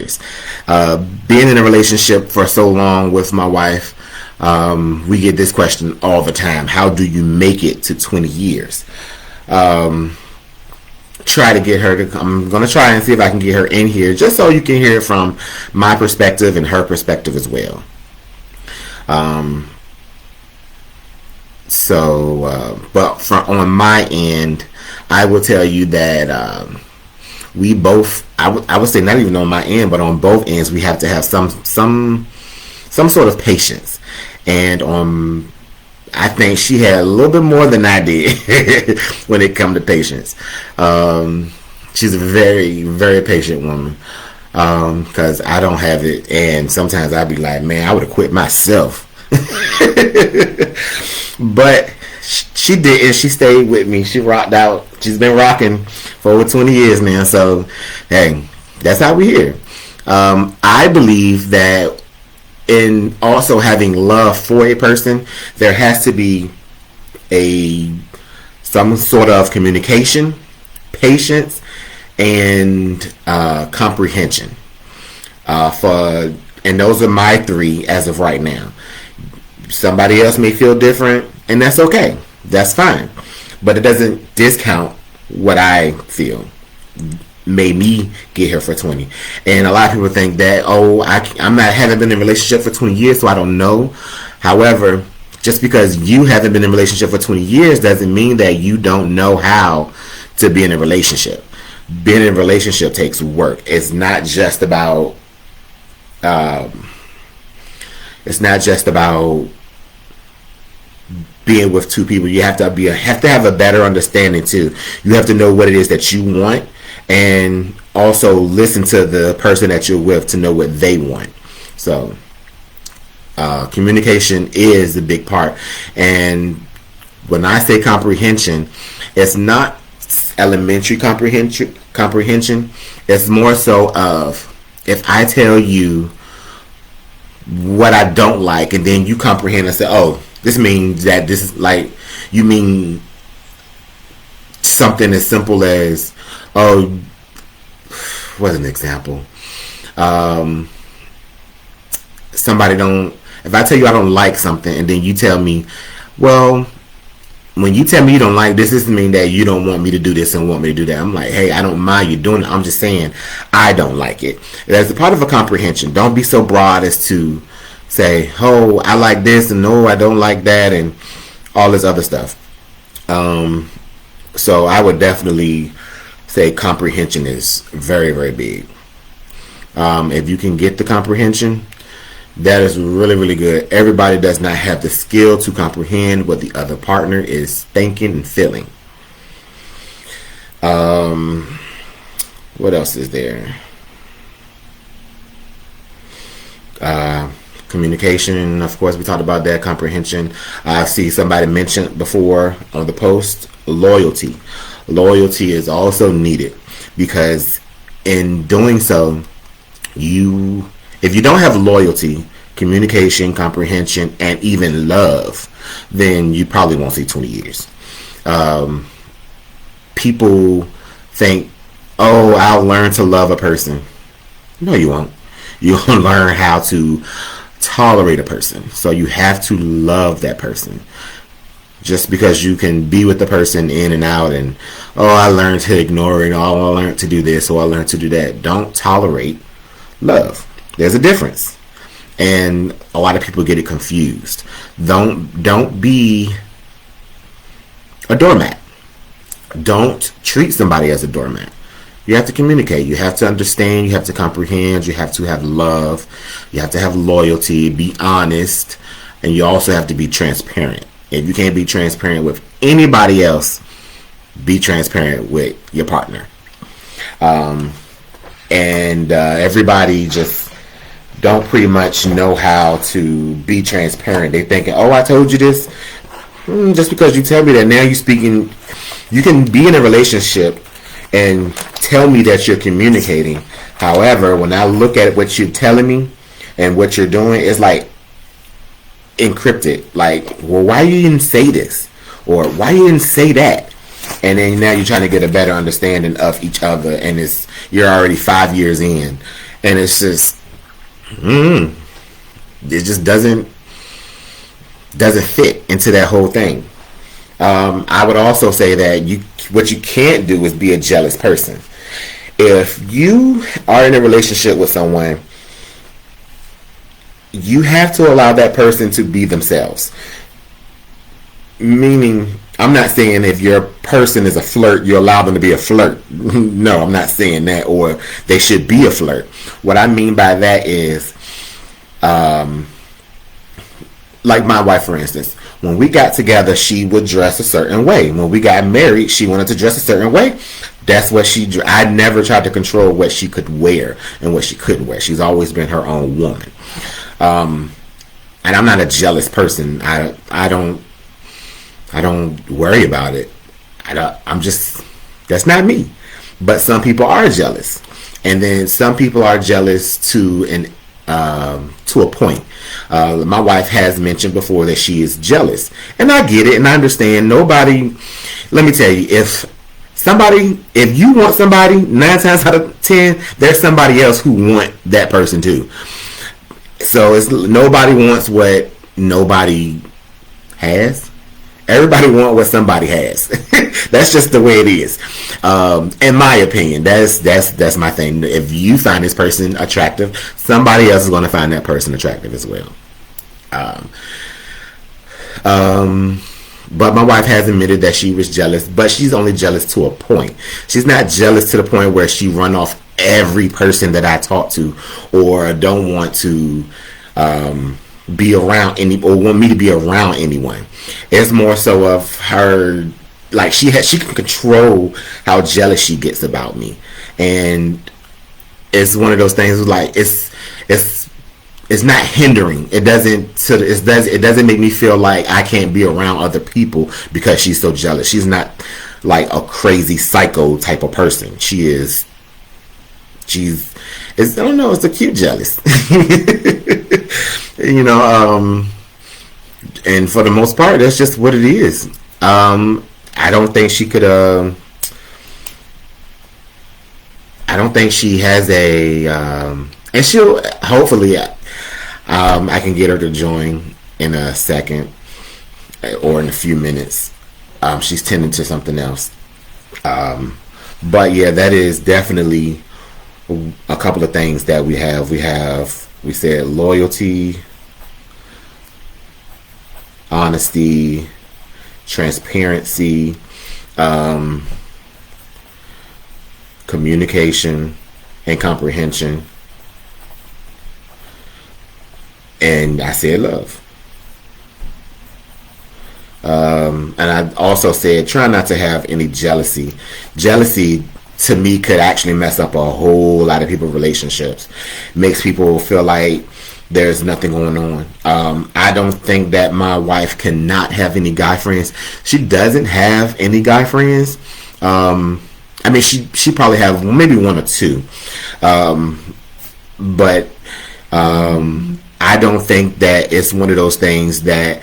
years. Being in a relationship for so long with my wife, we get this question all the time. How do you make it to 20 years? Try to get her to, I'm going to try and see if I can get her in here just so you can hear it from my perspective and her perspective as well. But on my end, I will tell you that we both, I would say not even on my end, but on both ends, we have to have some sort of patience. And I think she had a little bit more than I did when it comes to patience. She's a very, very patient woman, because I don't have it, and sometimes I'd be like, man, I would have quit myself. But she didn't. She stayed with me. She rocked out. She's been rocking for over 20 years now. So, hey, that's how we're here. I believe that in also having love for a person, there has to be some sort of communication, patience, and comprehension. And those are my three as of right now. Somebody else may feel different, and that's okay. That's fine. But it doesn't discount what I feel made me get here for 20. And a lot of people think that, haven't been in a relationship for 20 years, so I don't know. However, just because you haven't been in a relationship for 20 years doesn't mean that you don't know how to be in a relationship. Being in a relationship takes work. It's not just about being with two people. You have to have a better understanding too. You have to know what it is that you want, and also listen to the person that you're with to know what they want. So communication is a big part. And when I say comprehension, it's not elementary comprehension. It's more so of, if I tell you what I don't like, and then you comprehend and say, oh, this means that this is like, you mean something as simple as, oh, what's an example? If I tell you I don't like something, and then you tell me, well, when you tell me you don't like this doesn't mean that you don't want me to do this and want me to do that. I'm like, hey, I don't mind you doing it. I'm just saying I don't like it. That's a part of a comprehension. Don't be so broad as to say, oh, I like this, and no, I don't like that, and all this other stuff. So I would definitely say comprehension is very, very big. If you can get the comprehension, that is really, really good. Everybody does not have the skill to comprehend what the other partner is thinking and feeling. What else is there? Communication, of course, we talked about that. Comprehension. I see somebody mentioned before on the post, loyalty. Loyalty is also needed, because in doing so, if you don't have loyalty, communication, comprehension, and even love, then you probably won't see 20 years. People think, oh, I'll learn to love a person. No, you won't. You'll learn how to tolerate a person. So you have to love that person. Just because you can be with the person in and out, and, oh, I learned to ignore it, oh, I learned to do this, or I learned to do that. Don't tolerate love. There's a difference, and a lot of people get it confused. Don't be a doormat. Don't treat somebody as a doormat. You have to communicate. You have to understand. You have to comprehend. You have to have love. You have to have loyalty. Be honest, and you also have to be transparent. If you can't be transparent with anybody else, be transparent with your partner. Everybody just don't pretty much know how to be transparent. They thinking, oh, I told you this. Just because you tell me that, now you're speaking. You can be in a relationship and tell me that you're communicating. However, when I look at what you're telling me and what you're doing, it's like encrypted. Like, well, why you didn't say this? Or why you didn't say that? And then now you're trying to get a better understanding of each other, and you're already 5 years in, And it's just, it just doesn't fit into that whole thing. I would also say that what you can't do is be a jealous person. If you are in a relationship with someone, you have to allow that person to be themselves. Meaning, I'm not saying if your person is a flirt, you allow them to be a flirt. No, I'm not saying that, or they should be a flirt. What I mean by that is, like my wife, for instance, when we got together, she would dress a certain way. When we got married, she wanted to dress a certain way. That's what I never tried to control what she could wear and what she couldn't wear. She's always been her own woman. And I'm not a jealous person. I don't worry about it. I'm just, that's not me. But some people are jealous, and then some people are jealous to a point. My wife has mentioned before that she is jealous, and I get it, and I understand. Nobody, let me tell you, if you want somebody, 9 times out of 10, there's somebody else who want that person too. So nobody wants what nobody has. Everybody wants what somebody has. That's just the way it is. In my opinion, that's my thing. If you find this person attractive, somebody else is going to find that person attractive as well. But my wife has admitted that she was jealous, but she's only jealous to a point. She's not jealous to the point where she run off every person that I talk to, or don't want to be around or want me to be around anyone. It's more so of her, like she can control how jealous she gets about me, and it's one of those things like it's not hindering. It doesn't make me feel like I can't be around other people because she's so jealous. She's not like a crazy psycho type of person. She's I don't know, it's a cute jealous. And for the most part, that's just what it is. I don't think she could. I don't think she has a. And she'll hopefully. I can get her to join in a second, or in a few minutes. She's tending to something else. But yeah, that is definitely a couple of things that we have. We said loyalty, honesty, transparency, communication, and comprehension. And I said love. And I also said try not to have any jealousy. Jealousy to me could actually mess up a whole lot of people's relationships. Makes people feel like there's nothing going on. I don't think that my wife cannot have any guy friends. She doesn't have any guy friends. I mean, she probably have maybe one or two. But I don't think that it's one of those things that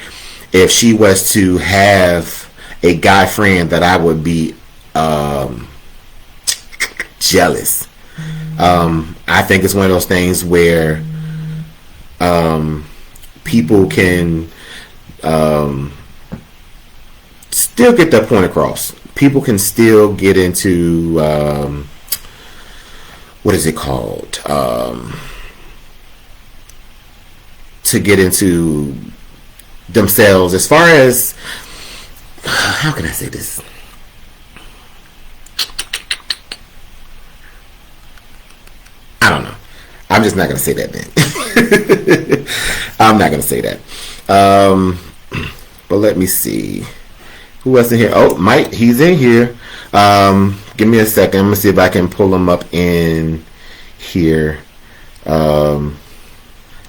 if she was to have a guy friend that I would be jealous. I think it's one of those things where people can still get their point across. People can still get into what is it called? To get into themselves, as far as how can I say this? I don't know. I'm just not going to say that then. I'm not going to say that. But let me see. Who else in here? Oh, Mike, he's in here. Give me a second. I'm going to see if I can pull him up in here.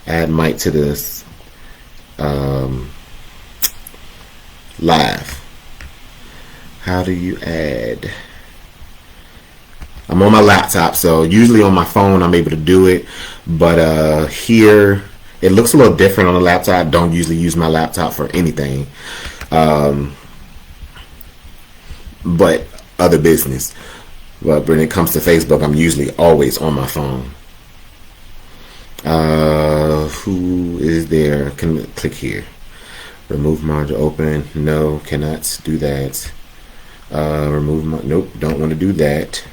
Add Mike to this live. How do you add? I'm on my laptop, so usually on my phone I'm able to do it, but here it looks a little different on the laptop. I don't usually use my laptop for anything, but other business. But when it comes to Facebook, I'm usually always on my phone. Who is there? Can click here. Remove module open. No, cannot do that. Nope, don't want to do that.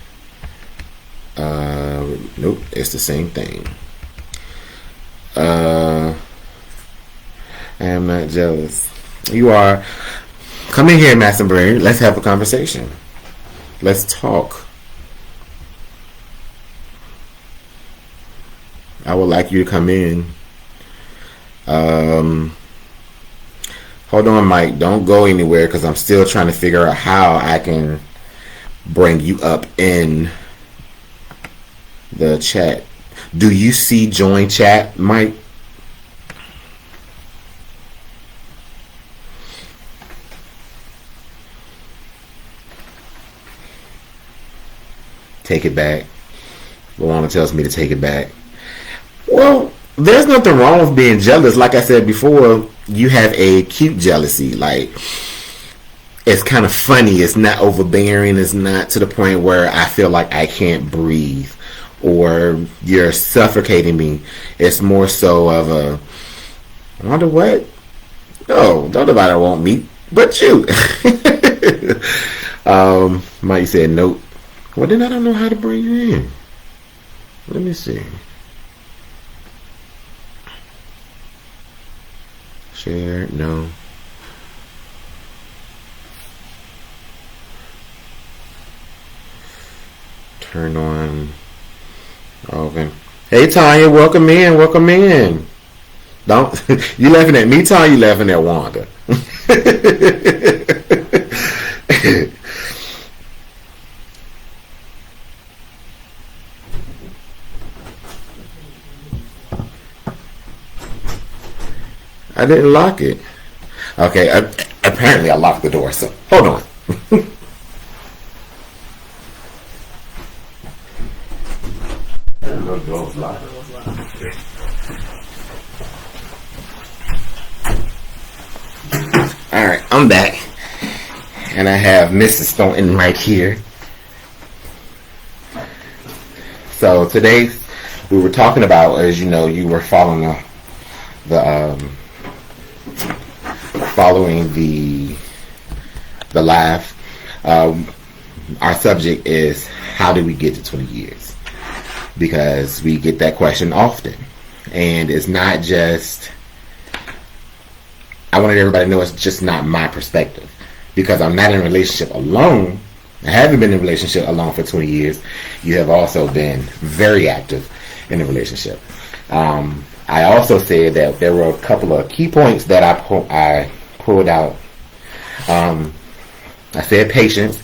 Nope, it's the same thing. I am not jealous. You are. Come in here, Massenberry. Let's have a conversation. Let's talk. I would like you to come in. Hold on, Mike. Don't go anywhere because I'm still trying to figure out how I can bring you up in the chat. Do you see join chat, Mike? Take it back. Luana tells me to take it back. Well, there's nothing wrong with being jealous. Like I said before, you have a cute jealousy. Like, it's kind of funny. It's not overbearing. It's not to the point where I feel like I can't breathe or you're suffocating me. It's more so of a, I wonder what? No, don't nobody want me but you. Mike said nope. Well, then I don't know how to bring you in. Let me see. Share, no. Turn on. Okay. Hey Tanya, welcome in, welcome in. Don't you laughing at me, Tanya? You laughing at Wanda? I didn't lock it. Okay, apparently I locked the door, so hold on. The door was locked. Alright, I'm back. And I have Mrs. Thornton right here. So today we were talking about, as you know, you were following the live. Our subject is how did we get to 20 years? Because we get that question often, and it's not just. I wanted everybody to know it's just not my perspective, because I'm not in a relationship alone. I haven't been in a relationship alone for 20 years. You have also been very active in a relationship. I also said that there were a couple of key points that I pulled out. I said patience.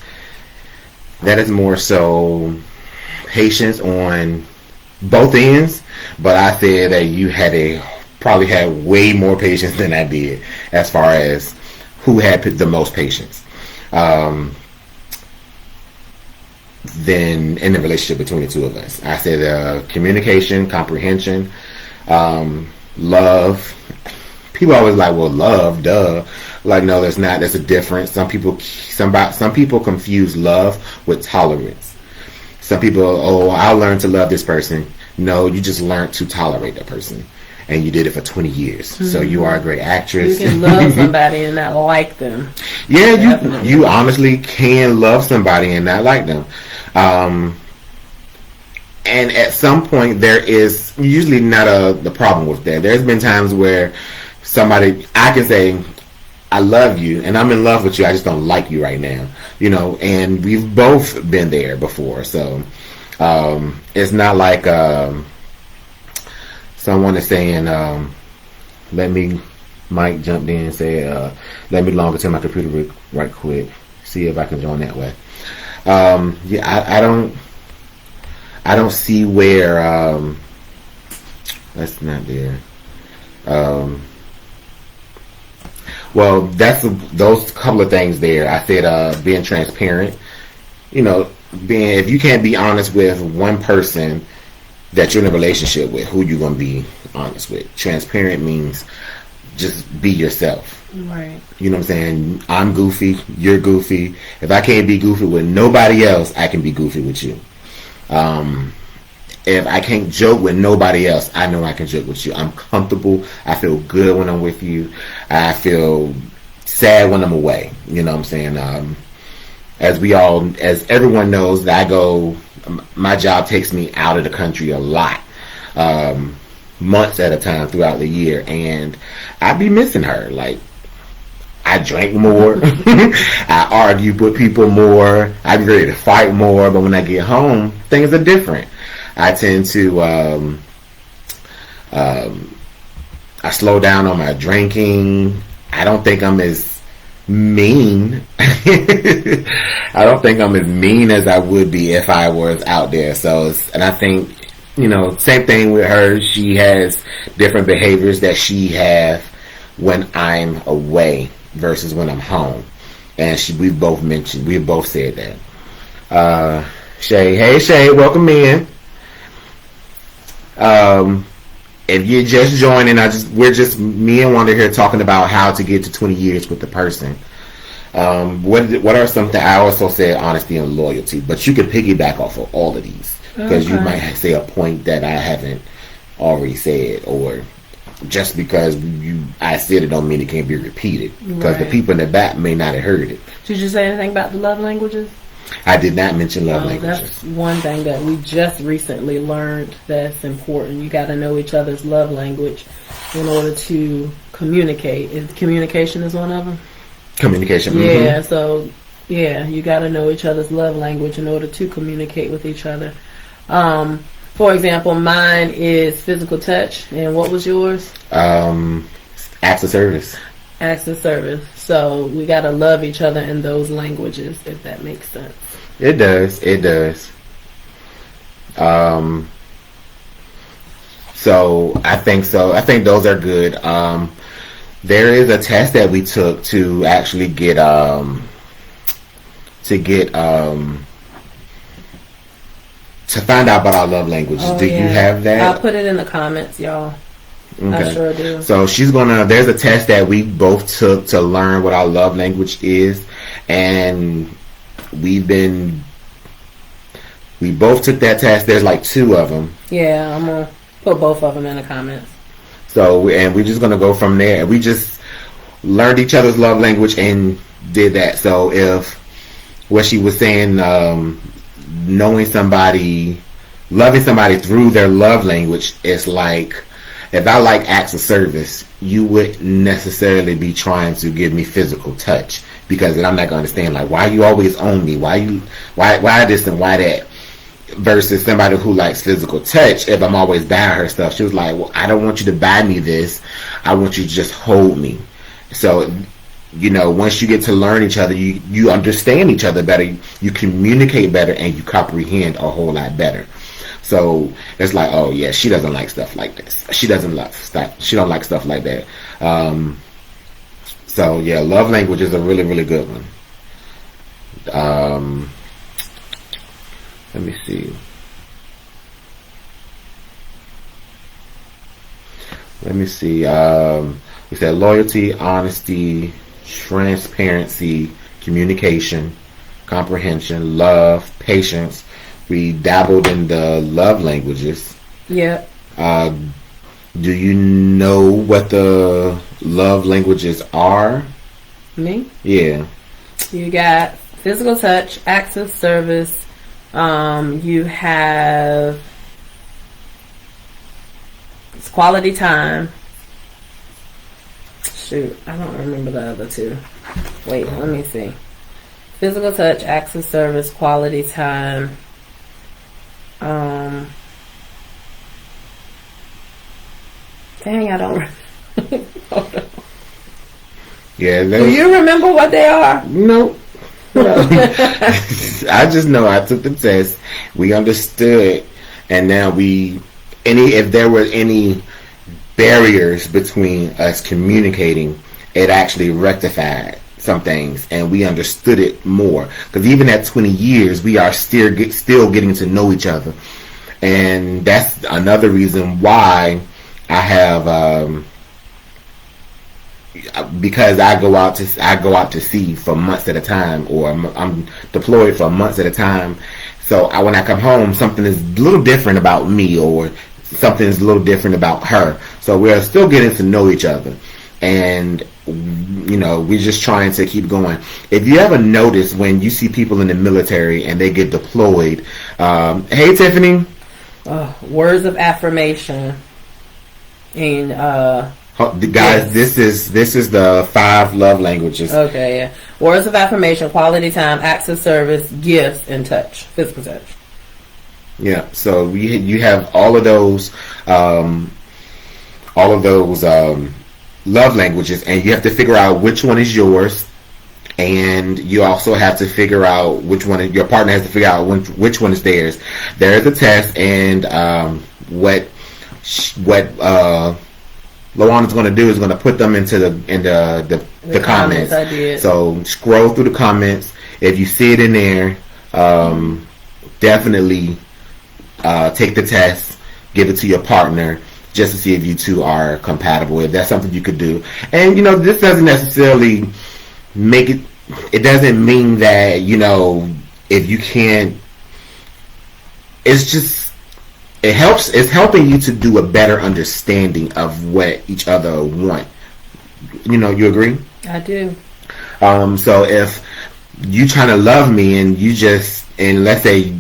That is more so patience on both ends, but I said that you probably had way more patience than I did as far as who had the most patience than in the relationship between the two of us. I said communication, comprehension, love. People always like, well, love, duh. Like, no, there's not. There's a difference. Some people confuse love with tolerance. Some people, oh, I'll learn to love this person. No, you just learned to tolerate that person, and you did it for 20 years. Mm-hmm. So you are a great actress. You can love somebody and not like them. Yeah, you honestly can love somebody and not like them. And at some point, there is usually not the problem with that. There's been times where I can say, I love you, and I'm in love with you, I just don't like you right now. You know, and we've both been there before. So it's not like someone is saying, Mike jumped in and said, let me log into my computer right quick, see if I can join that way. I don't see where that's not there. Well, that's those couple of things there. I said being transparent. You know, if you can't be honest with one person that you're in a relationship with, who you gonna be honest with? Transparent means just be yourself. Right. You know what I'm saying? I'm goofy, you're goofy. If I can't be goofy with nobody else, I can be goofy with you. if I can't joke with nobody else, I know I can joke with you. I'm comfortable. I feel good when I'm with you. I feel sad when I'm away. You know what I'm saying? As everyone knows, that my job takes me out of the country a lot, months at a time throughout the year, and I be missing her. Like, I drink more, I argue with people more, I be ready to fight more, but when I get home, things are different. I tend to, I slow down on my drinking. I don't think I'm as mean. I don't think I'm as mean as I would be if I was out there. And I think, same thing with her. She has different behaviors that she has when I'm away versus when I'm home. And we both said that. Shay, hey Shay, welcome in. If you're just joining, me and Wanda here talking about how to get to 20 years with the person. What are something? I also said honesty and loyalty, but you could piggyback off of all of these because you might say a point that I haven't already said, or just because I said it don't mean it can't be repeated because the people in the back may not have heard it. Did you say anything about the love languages? I did not mention love languages. That's one thing that we just recently learned that's important. You got to know each other's love language in order to communicate. Communication is one of them? Communication. Yeah, so, you got to know each other's love language in order to communicate with each other. For example, mine is physical touch, and what was yours? Acts of service. Acts of service. So we got to love each other in those languages, if that makes sense. It does. It does. So I think those are good. There is a test that we took to actually get to find out about our love languages. Do you have that? I'll put it in the comments, y'all. Okay. I sure do. So there's a test that we both took to learn what our love language is, and we both took that test. There's like 2 of them. Yeah, I'm gonna put both of them in the comments. So, and we're just gonna go from there. We just learned each other's love language and did that. So if what she was saying, knowing somebody, loving somebody through their love language is like, if I like acts of service, you wouldn't necessarily be trying to give me physical touch, because then I'm not going to understand, like, why you always own me? Why this and why that? Versus somebody who likes physical touch, if I'm always buying her stuff, she was like, well, I don't want you to buy me this. I want you to just hold me. So, once you get to learn each other, you understand each other better, you communicate better, and you comprehend a whole lot better. So it's like, oh yeah, she doesn't like stuff like this. She don't like stuff like that. So yeah, love language is a really, really good one. Let me see. We said loyalty, honesty, transparency, communication, comprehension, love, patience. We dabbled in the love languages. Yeah. Do you know what the love languages are? Me? Yeah. You got physical touch, acts of service. You have it's quality time. Shoot, I don't remember the other 2. Wait, let me see. Physical touch, acts of service, quality time. Dang, I don't. Hold on. Yeah. Do you remember what they are? Nope. I just know I took the test. We understood, and now if there were any barriers between us communicating, it actually rectified some things, and we understood it more. Because even at 20 years, we are still getting to know each other, and that's another reason why I have because I go out to sea for months at a time, or I'm deployed for months at a time. So when I come home, something is a little different about me, or something is a little different about her. So we're still getting to know each other, and we're just trying to keep going. If you ever notice when you see people in the military and they get deployed, hey Tiffany, words of affirmation, and guys, yes. this is the 5 love languages. Okay, yeah. Words of affirmation, quality time, acts of service, gifts, and touch, physical touch. Yeah, so you have all of those love languages, and you have to figure out which one is yours, and you also have to figure out which one your partner has to figure out which one is theirs. There is a test, and what Luana's going to do is going to put them into the comments. I did. So scroll through the comments. If you see it in there, definitely take the test, give it to your partner, just to see if you two are compatible, if that's something you could do. And this doesn't necessarily make it, it doesn't mean that if you can't, it's helping you to do a better understanding of what each other want. You agree? I do. So if you trying to love me, and let's say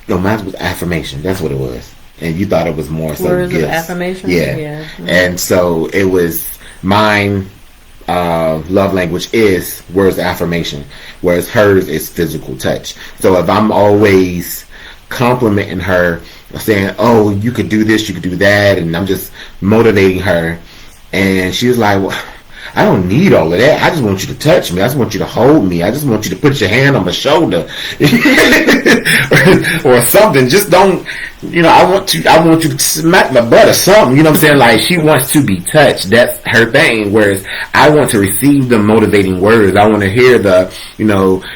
mine was affirmation. That's what it was. And you thought it was more so words gifts. of affirmation? Yeah. Mm-hmm. And so it was mine. Love language is words of affirmation, whereas hers is physical touch. So if I'm always complimenting her, saying, "Oh, you could do this, you could do that," and I'm just motivating her, and she's like, "Well, I don't need all of that. I just want you to touch me. I just want you to hold me. I just want you to put your hand on my shoulder," or something. Just don't, I want you to smack my butt or something. You know what I'm saying? Like, she wants to be touched. That's her thing. Whereas I want to receive the motivating words. I want to hear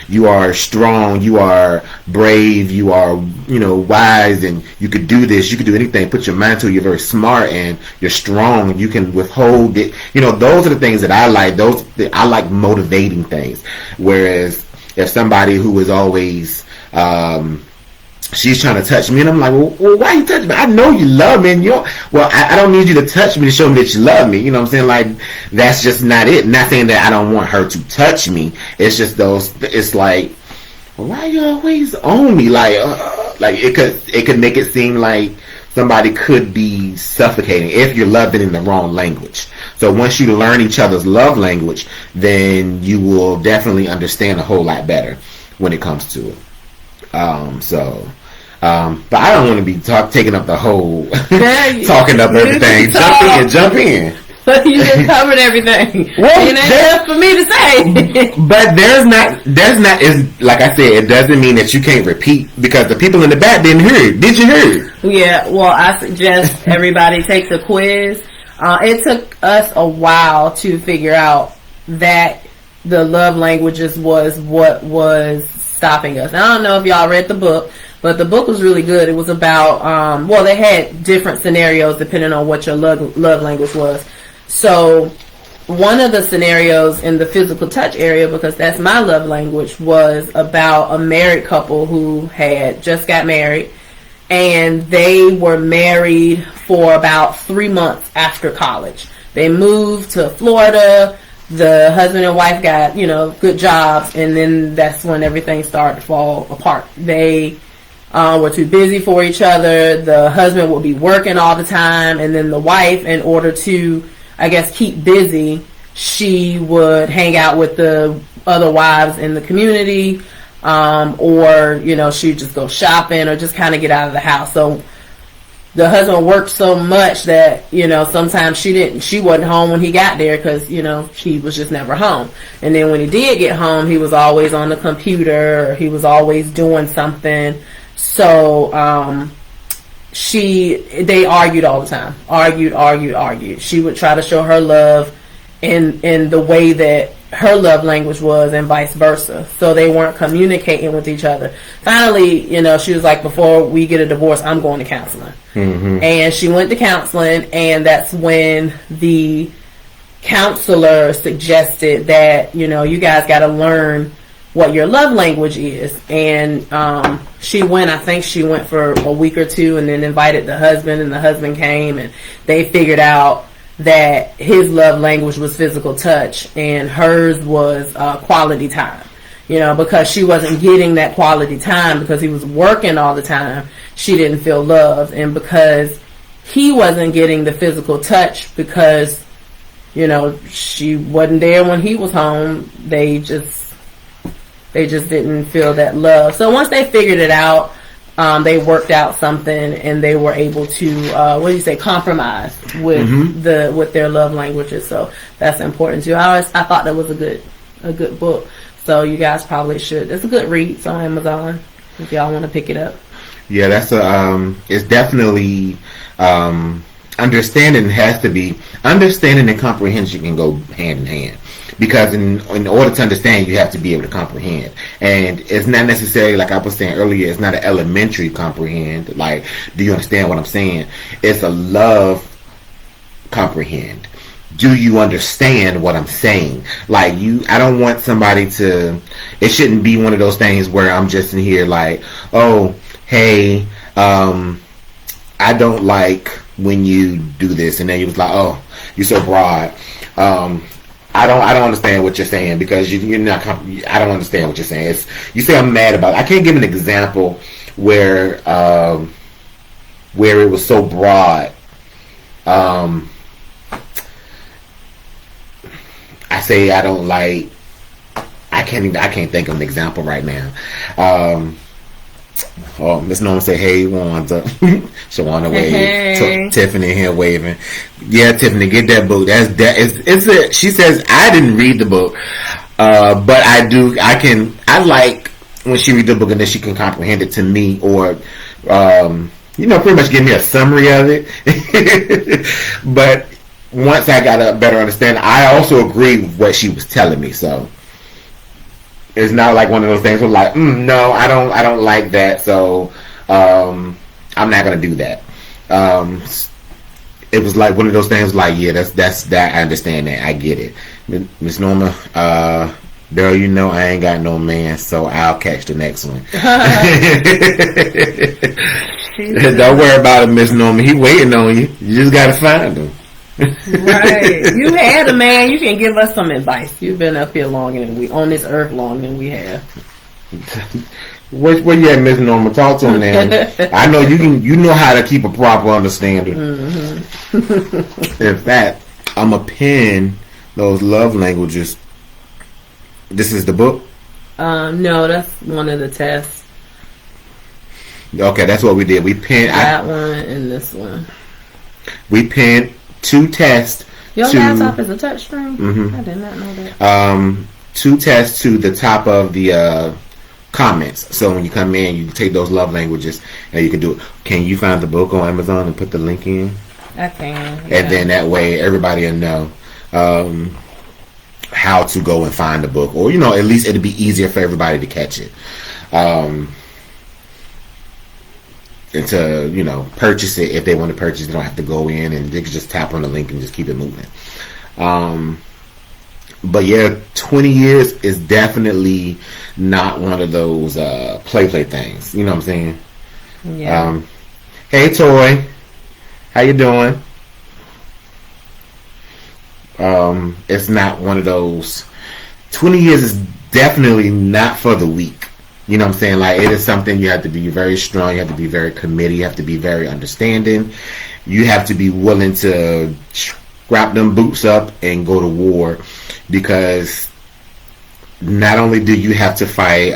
you are strong, you are brave, you are, wise, and you could do this, you could do anything. Put your mind to it. You're very smart and you're strong. You can withhold it. Those are the things that I like. I like motivating things. Whereas if somebody who is always she's trying to touch me, and I'm like, well, why are you touching me? I know you love me, and I don't need you to touch me to show me that you love me. You know what I'm saying? Like, that's just not it. Not saying that I don't want her to touch me. It's just it's like, why are you always on me? Like it could make it seem like somebody could be suffocating if you're loving in the wrong language. So once you learn each other's love language, then you will definitely understand a whole lot better when it comes to it. But I don't want to be taking up the whole talking up everything. Jump in. But you just covered everything. Well, and that's for me to say. But is like I said, it doesn't mean that you can't repeat, because the people in the back didn't hear it. Did you hear it? Yeah, well, I suggest everybody take the quiz. It took us a while to figure out that the love languages was what was stopping us. Now, I don't know if y'all read the book, but the book was really good. It was about, they had different scenarios depending on what your love language was. So one of the scenarios in the physical touch area, because that's my love language, was about a married couple who had just got married, and they were married for about 3 months after college. They moved to Florida. The husband and wife got, good jobs, and then that's when everything started to fall apart. They were too busy for each other. The husband would be working all the time, and then the wife, in order to, I guess, keep busy, she would hang out with the other wives in the community, or, she'd just go shopping or just kind of get out of the house. So the husband worked so much that, sometimes she wasn't home when he got there, because, she was just never home. And then when he did get home, he was always on the computer, or he was always doing something. So, they argued all the time. Argued. She would try to show her love in the way that her love language was, and vice versa. So they weren't communicating with each other. Finally, she was like, before we get a divorce, I'm going to counseling. And she went to counseling, and that's when the counselor suggested that, you guys got to learn what your love language is. And I think she went for a week or two, and then invited the husband, and the husband came, and they figured out that his love language was physical touch and hers was quality time. Because she wasn't getting that quality time because he was working all the time, she didn't feel loved. And because he wasn't getting the physical touch because she wasn't there when he was home, they just didn't feel that love. So once they figured it out, they worked out something, and they were able to compromise with their love languages. So that's important too. I thought that was a good book. So you guys probably should. It's a good read. It's on Amazon if y'all want to pick it up. Yeah, that's it's definitely understanding and comprehension can go hand in hand. Because in order to understand, you have to be able to comprehend. And it's not necessarily, like I was saying earlier, it's not an elementary comprehend. Like, do you understand what I'm saying? It's a love comprehend. Do you understand what I'm saying? Like, I don't want somebody to, it shouldn't be one of those things where I'm just in here like, oh, hey, I don't like when you do this. And then you was like, oh, you're so broad. I don't understand what you're saying because you're not. I don't understand what you're saying. You say I'm mad about it. I can't give an example where it was so broad. I say I don't like. I can't think of an example right now. Oh, Miss Norman said, "Hey, Wanda." Shawana wave. Hey. Tiffany here waving. Yeah, Tiffany, get that book. She says I didn't read the book, but I do. I like when she reads the book and then she can comprehend it to me, or pretty much give me a summary of it. But once I got a better understanding, I also agree with what she was telling me. So it's not like one of those things where like, no, I don't like that, so I'm not gonna do that. It was like one of those things like, yeah, that's that. I understand that. I get it. Miss Norma, girl, I ain't got no man, so I'll catch the next one. Don't worry about it, Miss Norma. He waiting on you. You just gotta find him. Right. You had a man. You can give us some advice. You've been up here longer than on this earth longer than we have. Where you at, Miss Norma? Talk to him now. I know you know how to keep a proper understanding. In fact, I'm going to pin those love languages. This is the book? No, that's one of the tests. Okay, that's what we did. We pinned that one and this one. We pinned 2 tests. Your laptop is a touchscreen? Mm-hmm. I did not know that. 2 tests to the top of the comments. So when you come in, you take those love languages and you can do it. Can you find the book on Amazon and put the link in? I can. Yeah. And then that way everybody will know how to go and find the book. Or, at least it'll be easier for everybody to catch it. And to, purchase it. If they want to purchase it, they don't have to go in, and they can just tap on the link and just keep it moving. But yeah, 20 years is definitely not one of those play things. You know what I'm saying? Yeah. Hey, Toy. How you doing? It's not one of those. 20 years is definitely not for the weak. You know what I'm saying? Like, it is something you have to be very strong. You have to be very committed. You have to be very understanding. You have to be willing to scrap them boots up and go to war, because not only do you have to fight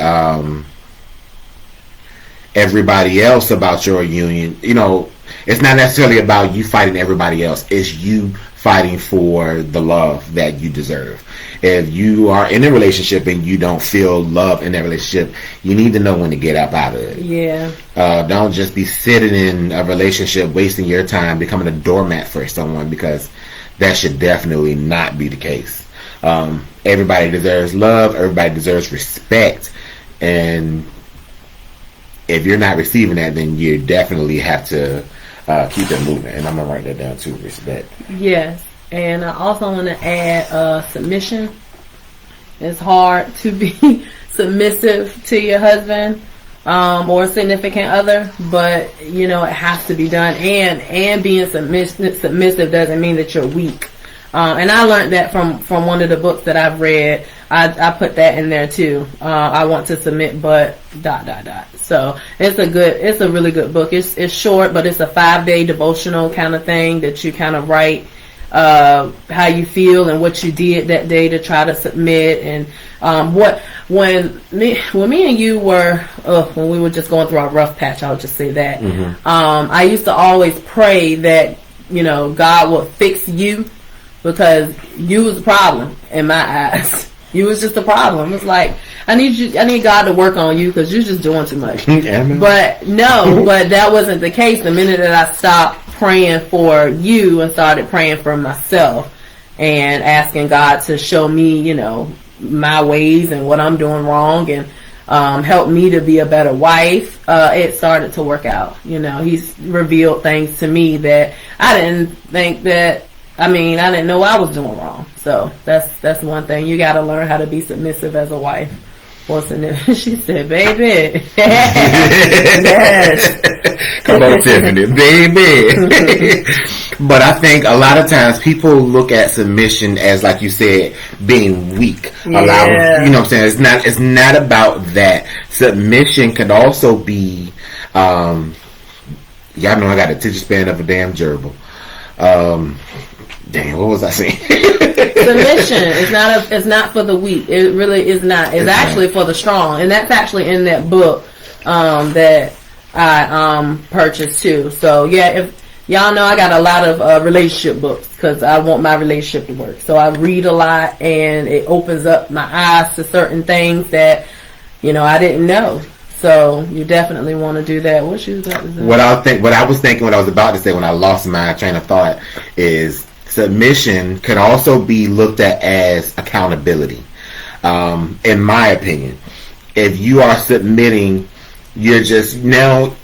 everybody else about your union, it's not necessarily about you fighting everybody else. It's you fighting for the love that you deserve. If you are in a relationship and you don't feel love in that relationship, you need to know when to get up out of it. Yeah. Don't just be sitting in a relationship, wasting your time, becoming a doormat for someone, because that should definitely not be the case. Everybody deserves love. Everybody deserves respect. And if you're not receiving that, then you definitely have to keep it moving. And I'm going to write that down too, respect. Yes. And I also want to add submission. It's hard to be submissive to your husband or significant other, but it has to be done. And being submissive doesn't mean that you're weak. And I learned that from one of the books that I've read. I put that in there too. I want to submit, but ... So it's a really good book. It's short, but it's a 5-day devotional kind of thing that you kind of write how you feel and what you did that day to try to submit. And when me and you were when we were just going through our rough patch, I'll just say that. Mm-hmm. I used to always pray that God would fix you, because you was the problem in my eyes. You was just a problem. It's like, I need God to work on you because you're just doing too much. But no, but that wasn't the case. The minute that I stopped praying for you and started praying for myself and asking God to show me, my ways and what I'm doing wrong, and help me to be a better wife, it started to work out. He's revealed things to me that I didn't think that. I didn't know I was doing wrong. So that's one thing. You got to learn how to be submissive as a wife. She said, baby. Yes. Come on, Tiffany. Baby. But I think a lot of times people look at submission as, like you said, being weak. Yeah. You know what I'm saying? It's not about that. Submission could also be, y'all know I got a attention span of a damn gerbil. Damn, what was I saying? Submission is not for the weak. It really is not. It's actually for the strong, and that's actually in that book that I purchased too. So yeah, if y'all know, I got a lot of relationship books because I want my relationship to work. So I read a lot, and it opens up my eyes to certain things that I didn't know. So you definitely want to do that. What you about to say? What I was thinking, what I was about to say when I lost my train of thought is, submission could also be looked at as accountability. In my opinion, if you are submitting, you're just now.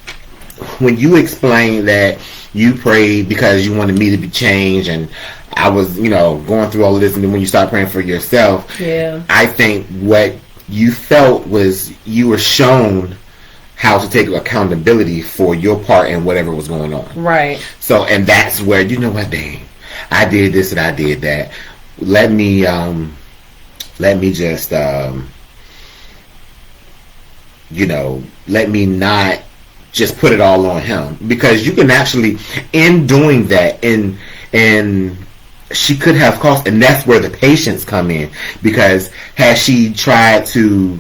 When you explain that you prayed because you wanted me to be changed, and I was, going through all of this, and then when you start praying for yourself, I think what you felt was you were shown how to take accountability for your part in whatever was going on. Right. So, and that's where, what, dang, I did this and I did that. Let me just, let me not just put it all on him, because you can actually, in doing that, and she could have cost, and that's where the patience come in, because had she tried to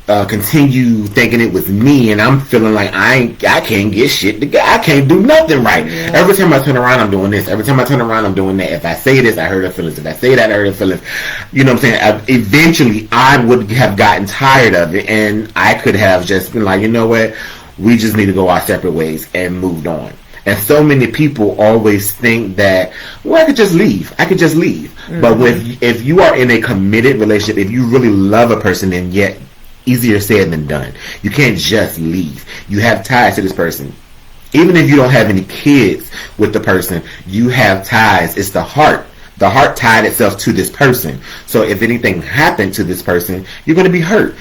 continue thinking it was me, and I'm feeling like I can't get shit together, I can't do nothing right. Yeah. Every time I turn around, I'm doing this. Every time I turn around, I'm doing that. If I say this, I hurt her feelings. If I say that, I hurt her feelings. You know what I'm saying? Eventually, I would have gotten tired of it, and I could have just been like, you know what? We just need to go our separate ways, and moved on. And so many people always think that, well, I could just leave. Mm-hmm. But if you are in a committed relationship, if you really love a person, then yet easier said than done. You can't just leave. You have ties to this person. Even if you don't have any kids with the person, you have ties. It's the heart. The heart tied itself to this person. So if anything happened to this person, you're going to be hurt.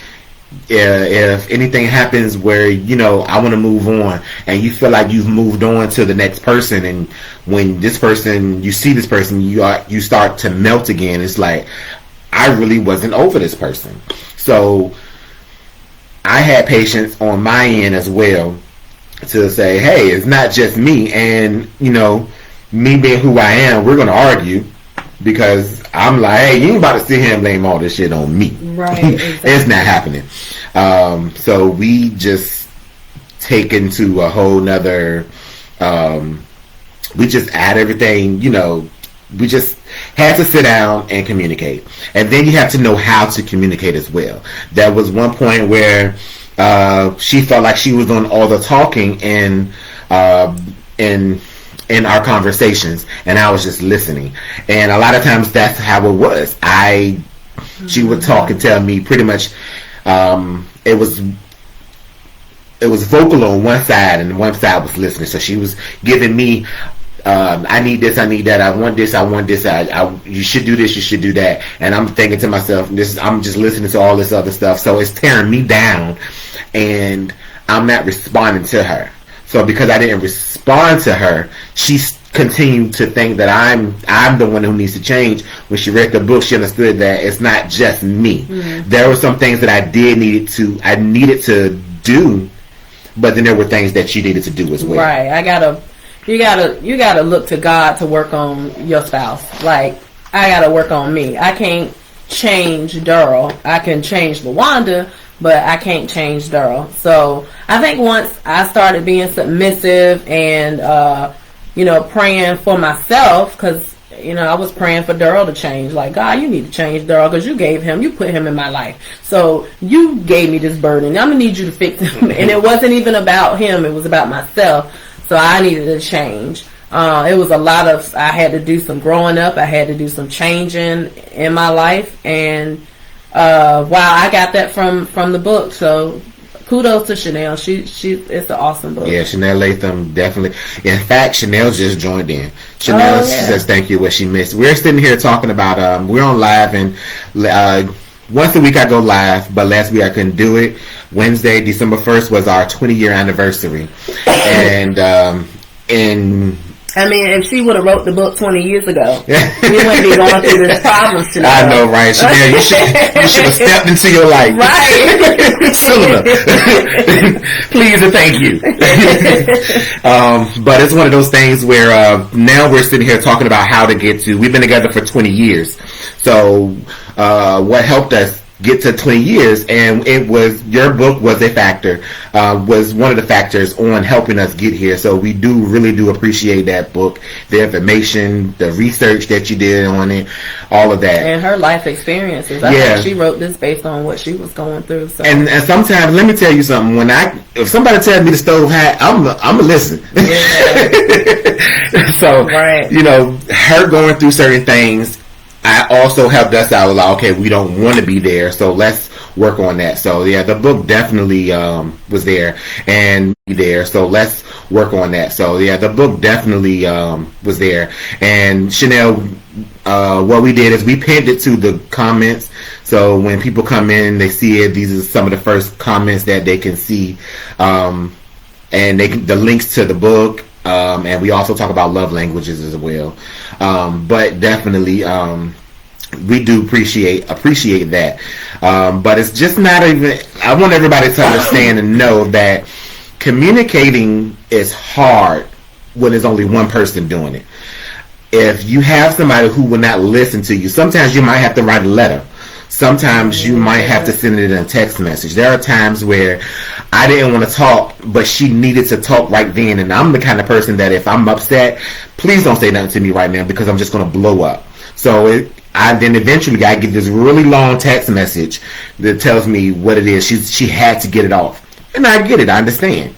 If anything happens where, I want to move on, and you feel like you've moved on to the next person, and when you see this person, you start to melt again. It's like, I really wasn't over this person. So I had patience on my end as well to say, hey, it's not just me, and me being who I am, we're going to argue, because I'm like, hey, you ain't about to sit here and blame all this shit on me. Right. Exactly. It's not happening. So we just take into a whole nother, we just add everything, we just had to sit down and communicate. And then you have to know how to communicate as well. There was one point where she felt like she was doing all the talking, and in our conversations, and I was just listening. And a lot of times that's how it was. She would talk and tell me pretty much. It was vocal on one side, and one side was listening. So she was giving me, I need this, I need that, I want this, you should do this, you should do that. And I'm thinking to myself, I'm just listening to all this other stuff. So it's tearing me down, and I'm not responding to her. So because I didn't respond to her, she's continued to think that I'm the one who needs to change. When she read the book, she understood that it's not just me. Mm-hmm. There were some things that I needed to do, but then there were things that she needed to do as well. Right. You gotta look to God to work on your spouse. Like, I gotta work on me. I can't change Daryl. I can change LaWanda, but I can't change Daryl. So I think once I started being submissive and praying for myself, because I was praying for Daryl to change. Like, God, you need to change Daryl, because you put him in my life. So you gave me this burden. I'm gonna need you to fix him. And it wasn't even about him; it was about myself. So I needed to change. It was a lot of, I had to do some growing up. I had to do some changing in my life. And wow, I got that from the book. So kudos to Chanel. It's an awesome book. Yeah, Chanel Latham, definitely. In fact, Chanel just joined in. Chanel says thank you what she missed. We're sitting here talking about, we're on live, and once a week I go live, but last week I couldn't do it. Wednesday, December 1st was our 20-year anniversary. And I mean, if she would have wrote the book 20 years ago, we wouldn't be going through this problems today. I know, right? Chanel, you should have stepped into your life. Right. Sooner. Please and thank you. But it's one of those things where now we're sitting here talking about how to get to, we've been together for 20 years. So what helped us get to 20 years, and it was, your book was a factor, was one of the factors on helping us get here. So we really do appreciate that book, the information, the research that you did on it, all of that. And her life experiences. I think she wrote this based on what she was going through. So. And sometimes, let me tell you something, if somebody tells me the stove hat, I'm going to listen. Yeah. So, right. Her going through certain things, I also helped us out. Like, okay, we don't want to be there, so let's work on that. So yeah, the book definitely was there and there. So let's work on that. So yeah, the book definitely was there. And Chanel, what we did is we pinned it to the comments. So when people come in, they see it. These are some of the first comments that they can see, and the links to the book. And we also talk about love languages as well. But definitely, we do appreciate that. But it's just not even, I want everybody to understand and know that communicating is hard when there's only one person doing it. If you have somebody who will not listen to you, sometimes you might have to write a letter. Sometimes you might have to send it in a text message. There are times where I didn't want to talk, but she needed to talk right then. And I'm the kind of person that if I'm upset, please don't say nothing to me right now, because I'm just going to blow up. So then eventually I get this really long text message that tells me what it is. She had to get it off. And I get it. I understand.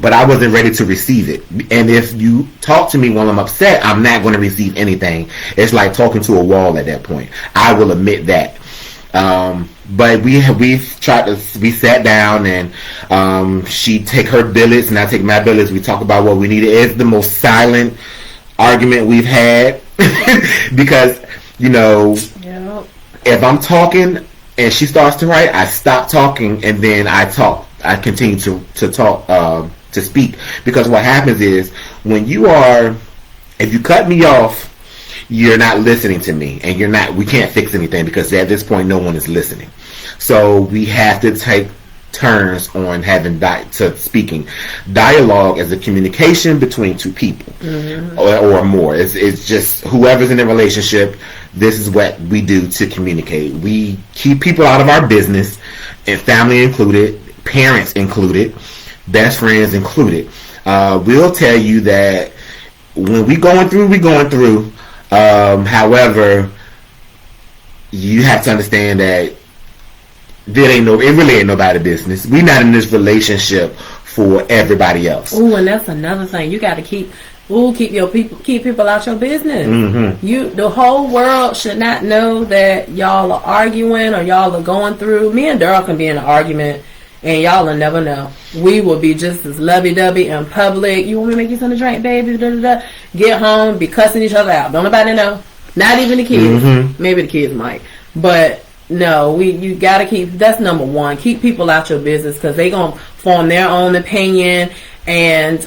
But I wasn't ready to receive it. And if you talk to me while I'm upset, I'm not going to receive anything. It's like talking to a wall at that point. I will admit that. But we sat down, and she take her billets and I take my billets. We talk about what we needed. It's the most silent argument we've had because, if I'm talking and she starts to write, I stop talking and then I talk. I continue to talk, to speak, because what happens is if you cut me off, you're not listening to me, and we can't fix anything, because at this point no one is listening. So we have to take turns on speaking. Dialogue is a communication between two people, or more. It's just whoever's in a relationship. This is what we do to communicate. We keep people out of our business, and family included, parents included, best friends included. We'll tell you that when we're going through. However, you have to understand that it really ain't nobody's business. We not in this relationship for everybody else. Ooh, and that's another thing. You got to keep people out your business. Mm-hmm. The whole world should not know that y'all are arguing or y'all are going through. Me and Daryl can be in an argument, and y'all will never know. We will be just as lovey-dovey in public. You want me to make you something to drink, baby? Da, da, da. Get home, be cussing each other out. Don't nobody know. Not even the kids. Mm-hmm. Maybe the kids might. But no, you got to keep, that's number one. Keep people out your business, because they going to form their own opinion and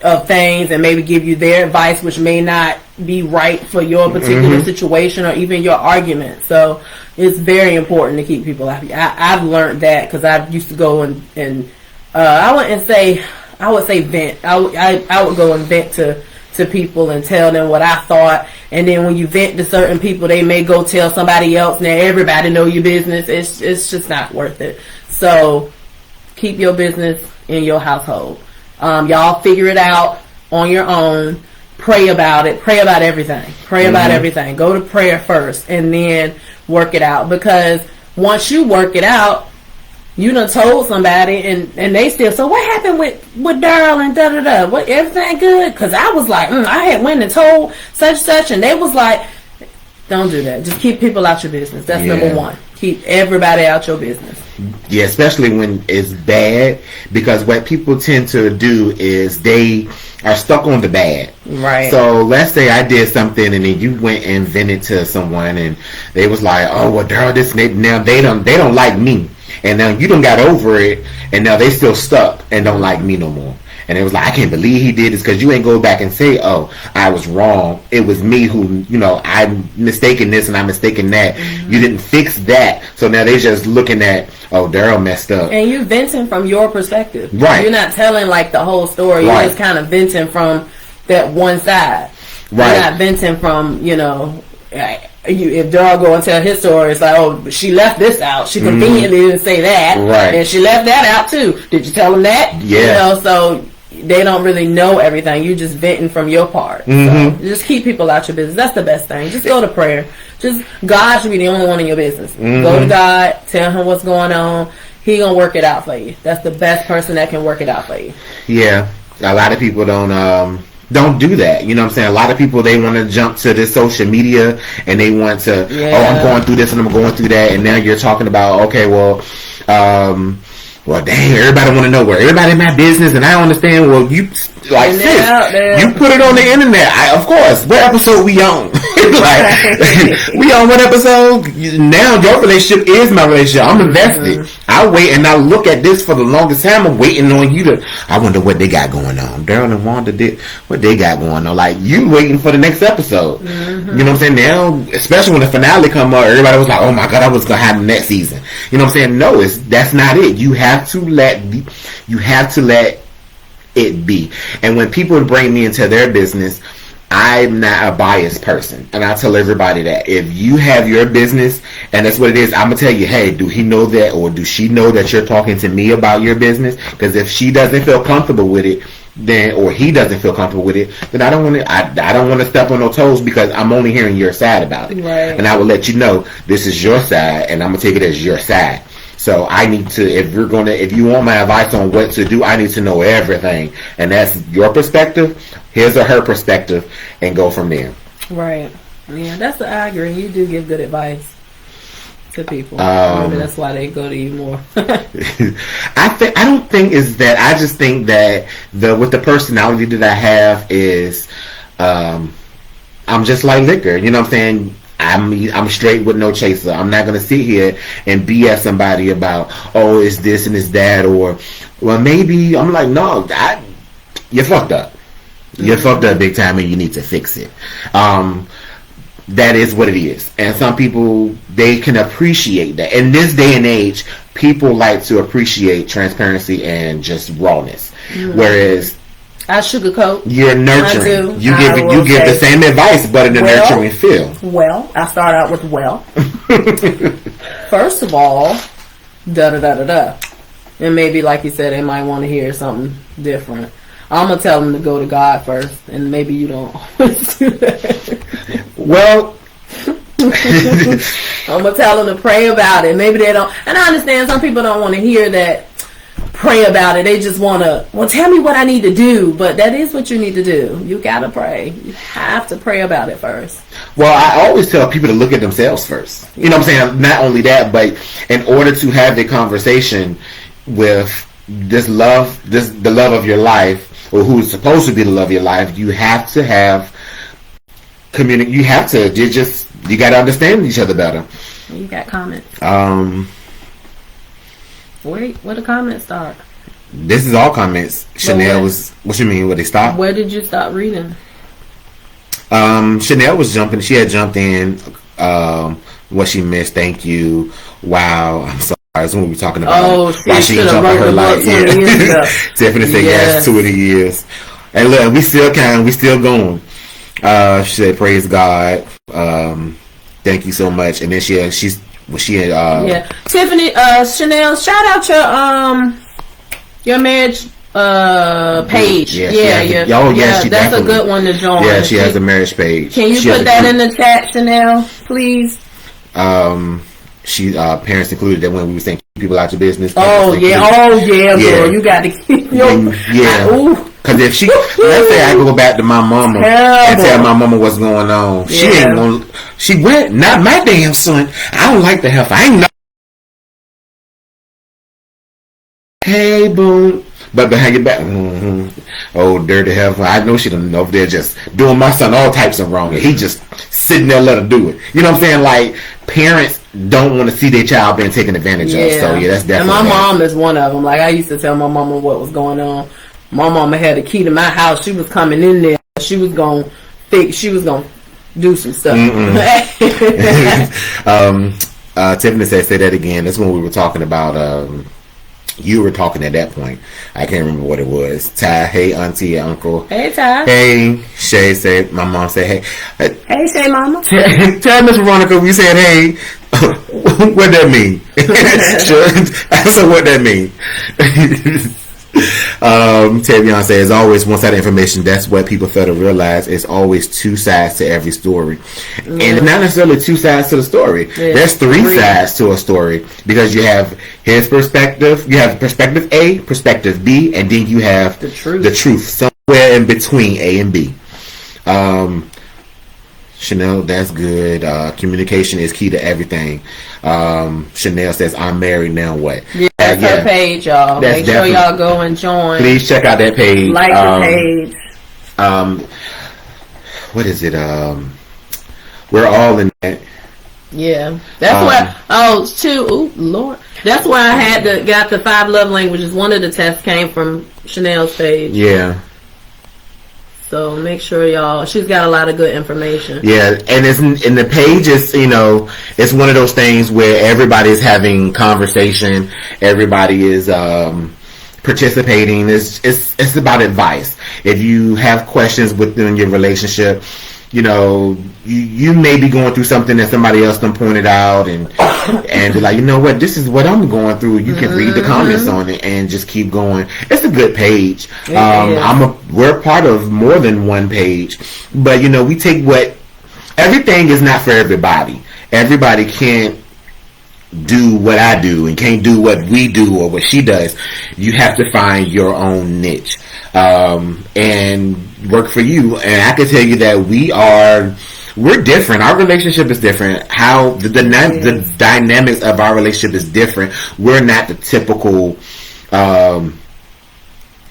of things, and maybe give you their advice, which may not be right for your particular situation or even your argument. So it's very important to keep people happy. I've learned that, because I used to go and I would say vent. I would go and vent to people and tell them what I thought, and then when you vent to certain people, they may go tell somebody else. Now everybody know your business. It's just not worth it. So keep your business in your household. Y'all figure it out on your own. Pray about it. Pray about everything. Pray about everything. Go to prayer first, and then work it out. Because once you work it out, you done told somebody, and they still, so what happened with Daryl and da-da-da? What, everything good? Because I was like, I had went and told such, and they was like, don't do that. Just keep people out your business. That's number one. Keep everybody out your business. Yeah, especially when it's bad, because what people tend to do is they are stuck on the bad. Right. So let's say I did something, and then you went and vented to someone, and they was like, oh, well, Daryl, this, now they don't like me. And now you done got over it, and now they still stuck and don't like me no more. And it was like, I can't believe he did this, because you ain't go back and say, oh, I was wrong. It was me who, I'm mistaken this and I'm mistaken that. You didn't fix that. So now they just looking at, oh, Daryl messed up. And you venting from your perspective. Right. You're not telling like the whole story. You're just kind of venting from that one side. Right. You're not venting from, if Daryl go and tell his story, it's like, oh, she left this out. She conveniently didn't say that. Right. And she left that out too. Did you tell them that? Yeah. So they don't really know everything. You just venting from your part. So just keep people out your business. That's the best thing. Just go to prayer. Just, God should be the only one in your business. Go to God, tell him what's going on. He gonna work it out for you. That's the best person that can work it out for you. Yeah. A lot of people don't do that. You know what I'm saying? A lot of people, they want to jump to this social media, and they want to, oh, I'm going through this and I'm going through that, and now you're talking about, okay, well, dang, everybody want to know where everybody in my business, and I don't understand. Well, you, like, sis, you put it on the internet. Of course, what episode we on? We on what episode? Now your relationship is my relationship. I'm invested. I wait and I look at this for the longest time. I'm waiting on you to, I wonder what they got going on. Daryl and Wanda did what they got going on. Like, you waiting for the next episode. You know what I'm saying? Now, especially when the finale come up, everybody was like, oh my God, I was going to happen next season. You know what I'm saying? No, that's not it. You have to let it be. And when people bring me into their business, I'm not a biased person, and I tell everybody that if you have your business and that's what it is, I'm gonna tell you, hey, do he know that, or do she know that you're talking to me about your business? Because if she doesn't feel comfortable with it, then, or he doesn't feel comfortable with it, then I don't want to step on no toes, because I'm only hearing your side about it, and I will let you know this is your side, and I'm gonna take it as your side. So I need to, if you want my advice on what to do, I need to know everything. And that's your perspective, his or her perspective, and go from there. Right. Yeah, I agree. You do give good advice to people. Maybe that's why they go to you more. I don't think it's that. I just think that with the personality that I have is, I'm just like liquor. You know what I'm saying? I'm straight with no chaser. I'm not going to sit here and BS somebody about, oh, it's this and it's that, or, well, maybe. I'm like, no, you fucked up. You fucked up big time, and you need to fix it. That is what it is. And some people, they can appreciate that. In this day and age, people like to appreciate transparency and just rawness. Whereas I sugarcoat. You're nurturing. You give the same advice, but in a nurturing feel. Well, I start out with first of all, da-da-da-da-da. And maybe, like you said, they might want to hear something different. I'm going to tell them to go to God first, and maybe you don't always do that. Well, I'm gonna tell them to pray about it. Maybe they don't, and I understand some people don't want to hear that. Pray about it. They just want to, well, tell me what I need to do. But that is what you need to do. You gotta pray. You have to pray about it first. Well, I always tell people to look at themselves first. You know what I'm saying? Not only that, but in order to have the conversation with this love, the love of your life, or who is supposed to be the love of your life, you have to have you have to. You got to understand each other better. You got comments. Wait, where the comments start? This is all comments. Chanel was. What you mean? Where they stopped? Where did you stop reading? Chanel was jumping. She had jumped in. What she missed. Thank you. Wow. I'm sorry. That's what we were talking about. Oh, she should have wrote the book 20 years ago. Tiffany said yes, 20 years. And look, we still going. She said, "Praise God. Thank you so much." And then she's. Was she Tiffany, Chanel, shout out your marriage page. That's a good one to join. Yeah, she has a marriage page. Can you put that in the chat, Chanel, please? She parents included that when we were saying keep people out your business. Girl, you got to keep your Because if let's say I go back to my mama and tell my mama what's going on, she ain't gonna. She went, not my damn son. I don't like the heifer. I ain't know. Hey, boom. But behind your back, oh, dirty heifer. I know she done over there just doing my son all types of wrong. And he just sitting there let her do it. You know what I'm saying? Like, parents don't want to see their child being taken advantage of. So, that's definitely. And my mom is one of them. Like, I used to tell my mama what was going on. My mama had a key to my house. She was coming in there. She was going to do some stuff. Tiffany said, say that again. That's when we were talking about, you were talking at that point. I can't remember what it was. Ty, hey, auntie, uncle. Hey, Ty. Hey, Shay said, my mom said, hey. Hey, Shay, mama. Tell Miss Veronica we said, hey. What that mean? Sure. So what that mean? Tavion says, always one-sided information. That's what people fail to realize. It's always two sides to every story. And it's not necessarily two sides to the story. There's three sides to a story, because you have his perspective, you have perspective A, perspective B, and then you have the truth somewhere in between A and B. Chanel, that's good. Communication is key to everything. Chanel says, I'm married, now what? Yeah, that's her page, y'all. Make sure y'all go and join. Please check out that page. Like the page. What is it? We're all in that. Yeah. That's Lord. That's why I got the 5 love languages. One of the tests came from Chanel's page. Yeah. So make sure y'all. She's got a lot of good information. Yeah, and it's in the page is it's one of those things where everybody's having conversation, everybody is participating. It's about advice. If you have questions within your relationship, you may be going through something that somebody else done pointed out, and be like, you know what, this is what I'm going through. You can read the comments on it and just keep going. It's a good page. We're part of more than one page, but we take everything is not for everybody. Everybody can't do what I do and can't do what we do or what she does. You have to find your own niche and work for you. And I can tell you that we're different. Our relationship is different. How the dynamics of our relationship is different. We're not the typical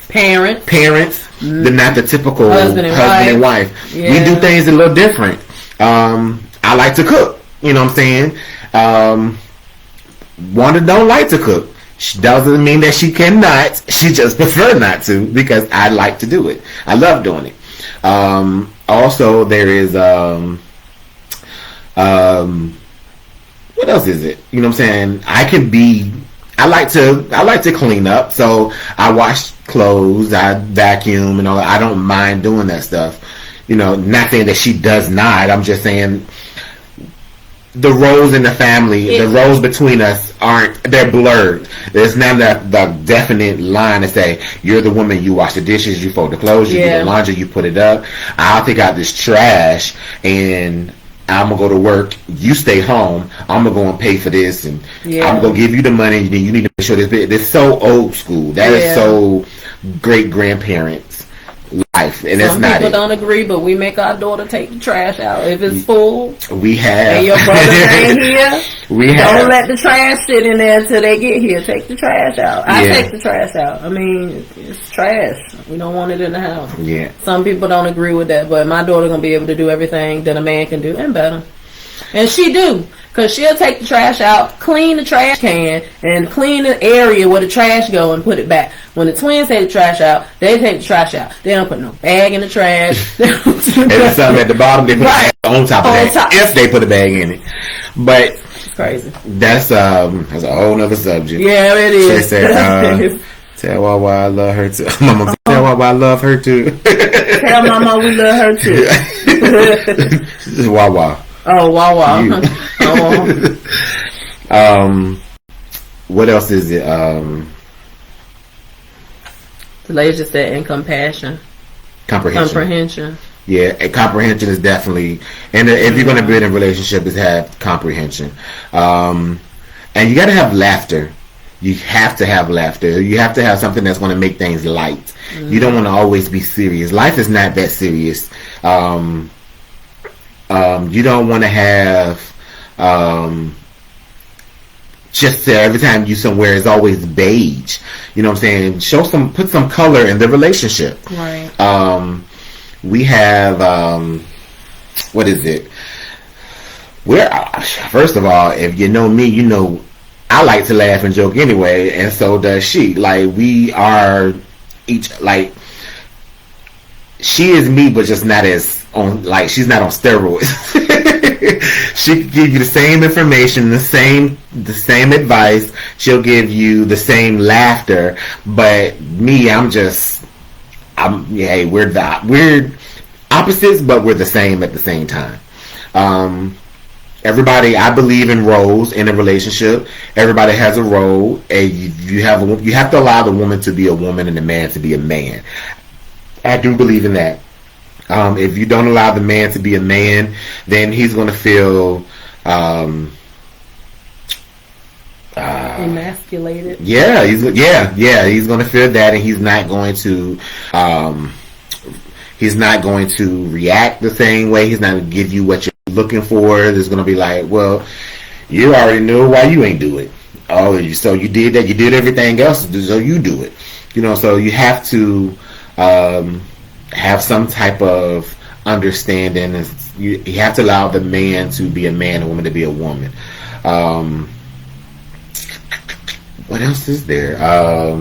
parents. They're not the typical husband and wife. Yeah. We do things a little different. I like to cook. You know what I'm saying? Wanda don't like to cook. She doesn't mean that she cannot. She just prefer not to, because I like to do it. I love doing it. Also, there is what else is it? You know what I'm saying? I like to clean up, so I wash clothes, I vacuum, and all that. I don't mind doing that stuff. Not saying that she does not. I'm just saying the roles in the family, the roles between us they're blurred. There's not the definite line to say, you're the woman, you wash the dishes, you fold the clothes, you do the laundry, you put it up, I'll take out this trash, and I'm gonna go to work. You stay home. I'm gonna go and pay for this, and I'm gonna give you the money. You need to make sure this. It's so old school. That is so great grandparents life, and it's not. Some people don't agree, but we make our daughter take the trash out if it's full. We have. And your brother ain't here. We have. Don't let the trash sit in there until they get here. Take the trash out. I take the trash out. I mean, it's trash. We don't want it in the house. Yeah. Some people don't agree with that, but my daughter gonna be able to do everything that a man can do and better. And she do. Because she'll take the trash out, clean the trash can, and clean the area where the trash go and put it back. When the twins take the trash out, they take the trash out. They don't put no bag in the trash. And there's something at the bottom, they put a bag on top of that. If they put a bag in it. But it's crazy. That's a whole nother subject. Yeah, it is. She said, tell Wawa I love her too. Mama, tell Wawa I love her too. Tell Mama we love her too. This is Wawa. Oh, Wawa. What else is it? The lady just said, and compassion. Comprehension. Yeah, and comprehension is definitely, and if you're going to build a relationship, is have comprehension. And you got to have laughter. You have to have laughter. You have to have something that's going to make things light. You don't want to always be serious. Life is not that serious. You don't want to have just every time you somewhere is always beige. You know what I'm saying? Put some color in the relationship. Right. We have what is it? First of all, if you know me, you know I like to laugh and joke anyway, and so does she. Like we are each like. She is me, but just not as on. Like she's not on steroids. She can give you the same information, the same advice. She'll give you the same laughter. But me, we're opposites, but we're the same at the same time. Everybody, I believe in roles in a relationship. Everybody has a role, and you have to allow the woman to be a woman and the man to be a man. I do believe in that. If you don't allow the man to be a man, then he's going to feel emasculated. Yeah, he's going to feel that, and he's not going to react the same way. He's not going to give you what you're looking for. There's going to be like, well, you already know why you ain't do it. Oh, so you did that. You did everything else, so you do it. You know, so you have to have some type of understanding. You have to allow the man to be a man, and the woman to be a woman. What else is there?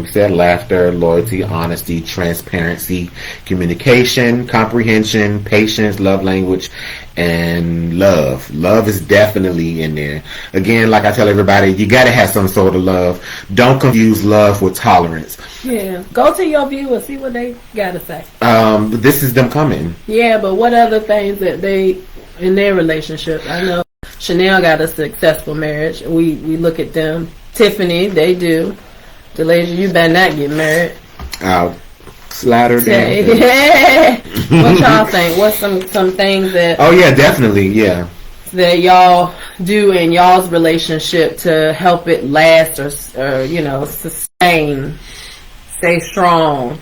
Said laughter, loyalty, honesty, transparency, communication, comprehension, patience, love language, and love. Love is definitely in there. Again, like I tell everybody, you got to have some sort of love. Don't confuse love with tolerance. Yeah. Go to your viewers, see what they got to say. This is them coming. Yeah, but what other things that they, in their relationship? I know Chanel got a successful marriage. We look at them. Tiffany, they do. Delaysia, you better not get married. Slide her down. Yeah. What y'all think? What's some things that? Oh yeah, definitely, yeah. That y'all do in y'all's relationship to help it last or sustain, stay strong.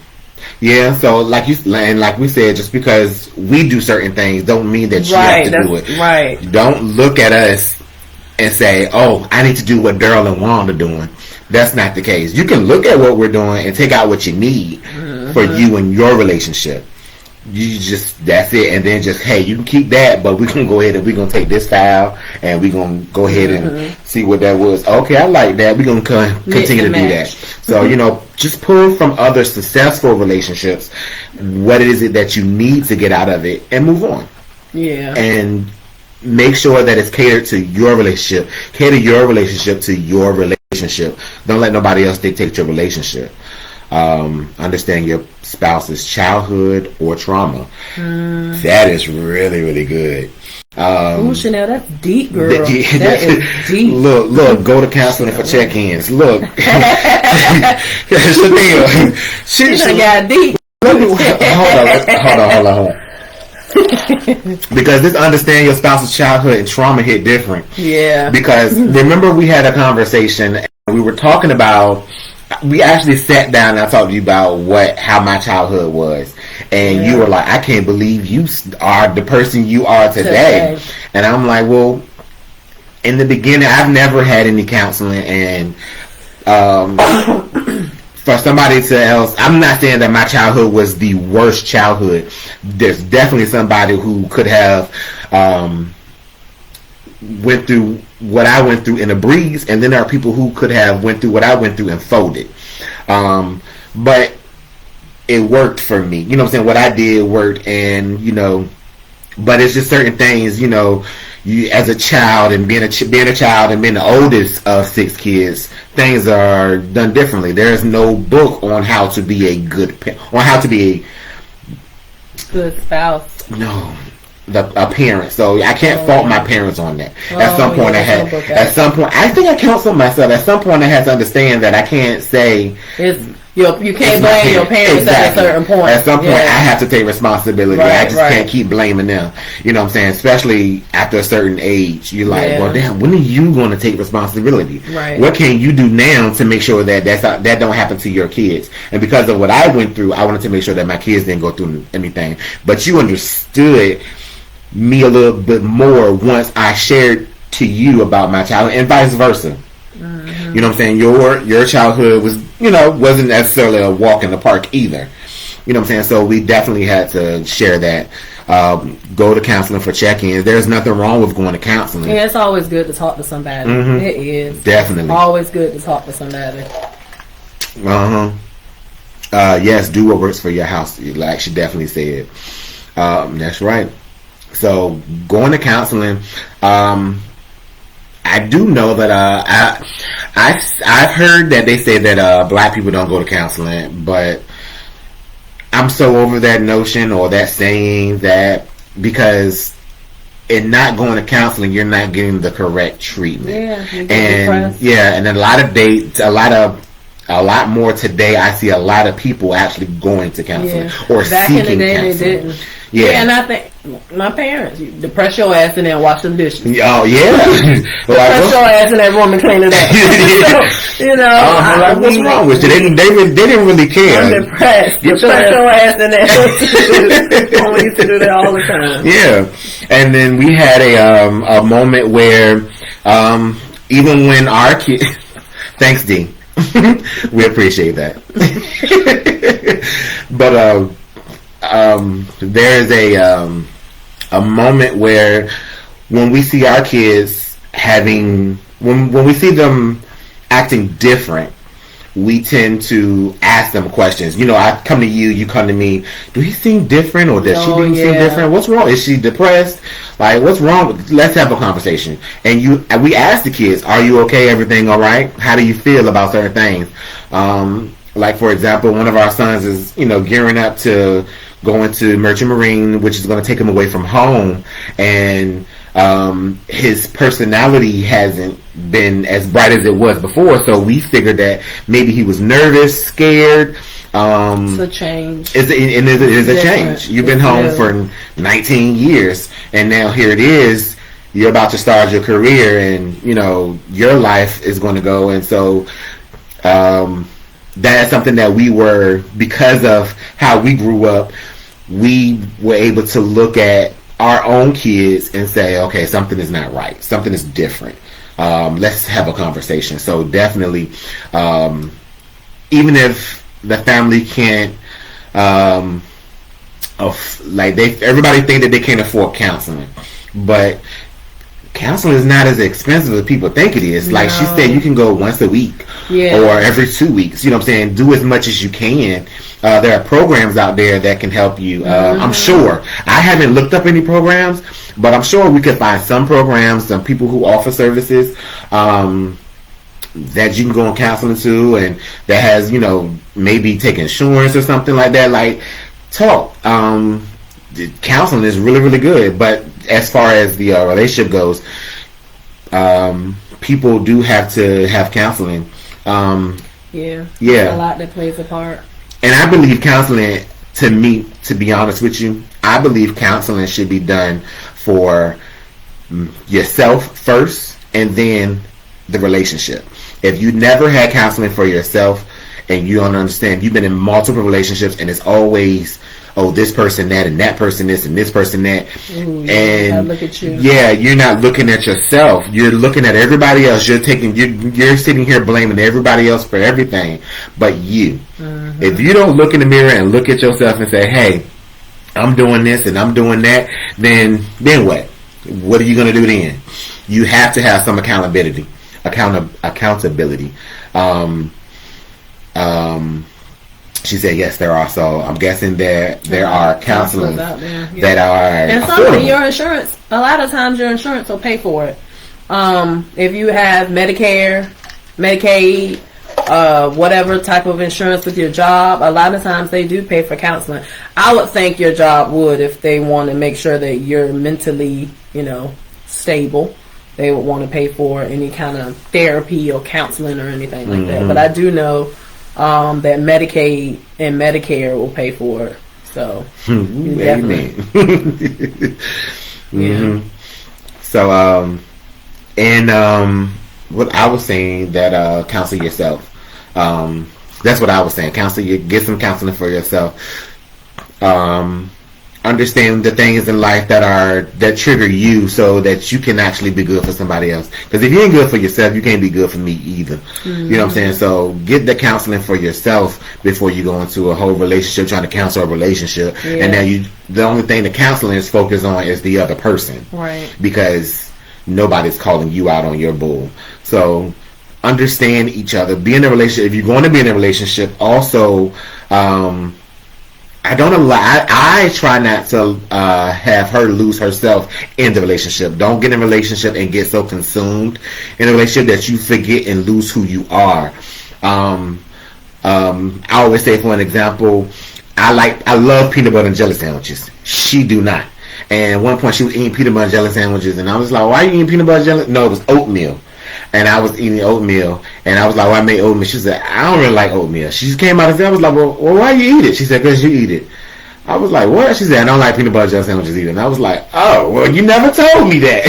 Yeah, so like we said, just because we do certain things don't mean that you have to do it. Right. Don't look at us and say, oh, I need to do what Daryl and Wanda are doing. That's not the case. You can look at what we're doing and take out what you need for you and your relationship. That's it. And then just, hey, you can keep that, but we're going to go ahead and we're going to take this file and we're going to go ahead and see what that was. Okay, I like that. We're going to continue to do that. So, just pull from other successful relationships what it is that you need to get out of it and move on. Yeah. And make sure that it's catered to your relationship. Cater your relationship to your relationship. Don't let nobody else dictate your relationship. Understand your spouse's childhood or trauma. That is really, really good. Ooh, Chanel, that's deep, girl. That is deep. Look, go to counseling for check-ins. Look. Chanel. She got deep. Hold on. Because this understand your spouse's childhood and trauma hit different. Yeah. Because remember we had a conversation and we were talking about, we actually sat down and I talked to you about how my childhood was. And you were like, I can't believe you are the person you are today. And I'm like, well, in the beginning, I've never had any counseling, and for somebody else, I'm not saying that my childhood was the worst childhood. There's definitely somebody who could have went through what I went through in a breeze, and then there are people who could have went through what I went through and folded. But it worked for me. You know what I'm saying? What I did worked, and but it's just certain things, you as a child and being a child and being the oldest of 6 kids, things are done differently. There's no book on how to be a good on how to be a good spouse. No, a parent. So I can't fault my parents on that. At some point, I think I counsel myself. At some point, I had to understand that I can't say you can't blame your parents at a certain point. At some point, I have to take responsibility. I just can't keep blaming them. You know what I'm saying? Especially after a certain age, you're like, well, damn, when are you going to take responsibility? Right. What can you do now to make sure that that don't happen to your kids? And because of what I went through, I wanted to make sure that my kids didn't go through anything. But you understood me a little bit more once I shared to you about my childhood, and vice versa. Mm-hmm. You know what I'm saying? Your childhood was, wasn't necessarily a walk in the park either. You know what I'm saying? So we definitely had to share that. Go to counseling for check-ins. There's nothing wrong with going to counseling. Yeah, it's always good to talk to somebody. Mm-hmm. It is. Definitely. Always good to talk to somebody. Yes, do what works for your house. Like she definitely said. That's right. So going to counseling, I do know that I've heard that they say that black people don't go to counseling, but I'm so over that notion or that saying that because in not going to counseling, you're not getting the correct treatment. Yeah, and a lot of dates, a lot more today. I see a lot of people actually going to counseling or back seeking in the day counseling. They didn't. Yeah, and I think my parents, you depress your ass in there and wash some dishes. Oh, yeah. Depress your ass in that room and clean it up. So, what's wrong with you? They didn't really care. I'm depressed. Depress your ass in there. We used to do that all the time. Yeah. And then we had a moment where even when our kids... Thanks, D. We appreciate that. But... there's a moment where when we see our kids when we see them acting different, we tend to ask them questions. I come to you, you come to me. Do he seem different, or does she seem different? What's wrong? Is she depressed? Like, what's wrong? Let's have a conversation. And we ask the kids, are you okay? Everything all right? How do you feel about certain things? Like, for example, one of our sons is, gearing up to go into Merchant Marine, which is going to take him away from home. And his personality hasn't been as bright as it was before. So we figured that maybe he was nervous, scared. It's a change. It is a change. You've been home for 19 years. And now here it is. You're about to start your career, and, your life is going to go. And so... that's something that because of how we grew up, we were able to look at our own kids and say, okay, something is not right. Something is different. Let's have a conversation. So definitely, even if the family can't, everybody think that they can't afford counseling, but counseling is not as expensive as people think it is. Like she said, you can go once a week or every 2 weeks. You know what I'm saying? Do as much as you can. There are programs out there that can help you. I'm sure. I haven't looked up any programs, but I'm sure we could find some programs, some people who offer services that you can go on counseling to, and that has, maybe take insurance or something like that. Like, talk. Counseling is really, really good, but as far as the relationship goes, people do have to have counseling. There's a lot that plays a part. And I believe counseling, to me, to be honest with you, I believe counseling should be done for yourself first, and then the relationship. If you never had counseling for yourself, and you don't understand, you've been in multiple relationships, and it's always, oh, this person that, and that person this, and this person that. Ooh, and look at you. Yeah, you're not looking at yourself. You're looking at everybody else. You're sitting here blaming everybody else for everything but you. Mm-hmm. If you don't look in the mirror and look at yourself and say, hey, I'm doing this and I'm doing that, then what? What are you going to do then? You have to have some accountability. Accountability. She said, yes, there are. So I'm guessing that there are counselors out there, that are and some your insurance, a lot of times your insurance will pay for it. If you have Medicare, Medicaid, whatever type of insurance with your job, a lot of times they do pay for counseling. I would think your job would, if they want to make sure that you're mentally, stable. They would want to pay for any kind of therapy or counseling or anything like that. But I do know that Medicaid and Medicare will pay for it. So, amen. Yeah. So, what I was saying, that counsel yourself. That's what I was saying. Get some counseling for yourself. Understand the things in life that trigger you, so that you can actually be good for somebody else. Because if you ain't good for yourself, you can't be good for me either. You know what I'm saying? So get the counseling for yourself before you go into a whole relationship trying to counsel a relationship. Yeah. And now the only thing the counseling is focused on is the other person, right? Because nobody's calling you out on your bull. So understand each other. Be in a relationship. If you're going to be in a relationship, also. I try not to have her lose herself in the relationship. Don't get in a relationship and get so consumed in a relationship that you forget and lose who you are. I always say, for an example, I love peanut butter and jelly sandwiches. She do not. And at one point she was eating peanut butter and jelly sandwiches, and I was like, why are you eating peanut butter and jelly? No, it was oatmeal. And I was eating oatmeal, and I was like, well, I made oatmeal. She said, I don't really like oatmeal. She just came out and said, I was like, well, why you eat it? She said, because you eat it. I was like, what? She said, I don't like peanut butter jelly sandwiches either. And I was like, oh, well, you never told me that.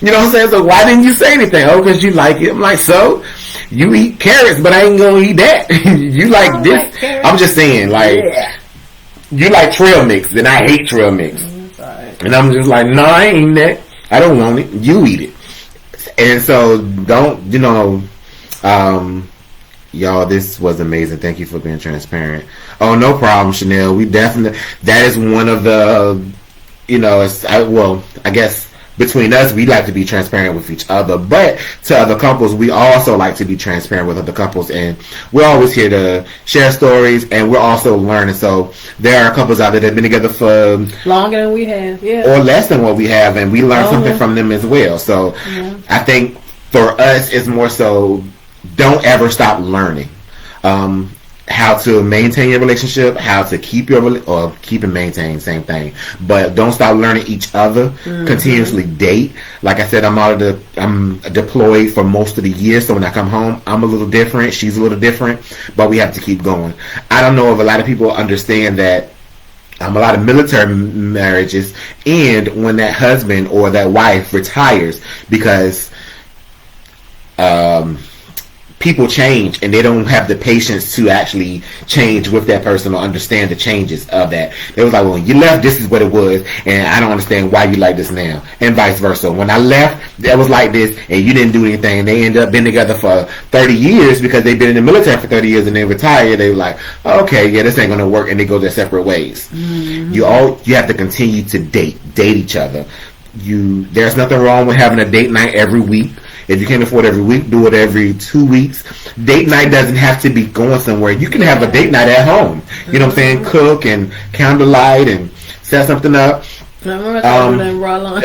You know what I'm saying? So why didn't you say anything? Oh, because you like it. I'm like, so? You eat carrots, but I ain't going to eat that. You like this? Like I'm just saying, like, you like trail mix, and I hate trail mix. And I'm just like, no, I ain't eating that. I don't want it. You eat it. And so don't, y'all, this was amazing. Thank you for being transparent. Oh, no problem, Chanel. We definitely, that is one of the, I guess between us, we like to be transparent with each other, but to other couples, we also like to be transparent with other couples, and we're always here to share stories, and we're also learning. So there are couples out there that have been together for longer than we have, or less than what we have, and we learn something from them as well. So I think for us, it's more so, don't ever stop learning. How to maintain your relationship, how to keep keep and maintain, same thing. But don't stop learning each other. Continuously date. Like I said, I'm deployed for most of the year, so when I come home, I'm a little different. She's a little different, but we have to keep going. I don't know if a lot of people understand that. A lot of military marriages end when that husband or that wife retires, because people change, and they don't have the patience to actually change with that person or understand the changes of that. They was like, well, when you left, this is what it was, and I don't understand why you like this now, and vice versa. When I left, that was like this, and you didn't do anything, and they ended up being together for 30 years because they've been in the military for 30 years, and they retired. They were like, oh, okay, yeah, this ain't going to work, and they go their separate ways. You have to continue to date each other. There's nothing wrong with having a date night every week. If you can't afford every week, do it every 2 weeks. Date night doesn't have to be going somewhere. You can have a date night at home. You know what I'm saying? Cook and candlelight and set something up. I remember that in Roland.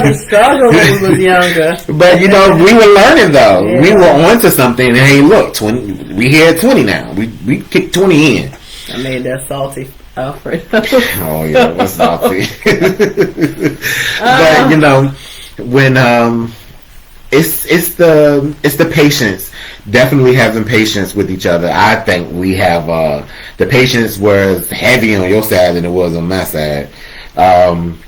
The struggle when we was younger. But we were learning though. Yeah. We were onto something, and hey, look, 20. We here at 20 now. We kicked 20 in. I made that salty Alfred. Oh yeah, it was salty. But when it's the patience. Definitely having patience with each other. I think we have the patience was heavy on your side than it was on my side. Um,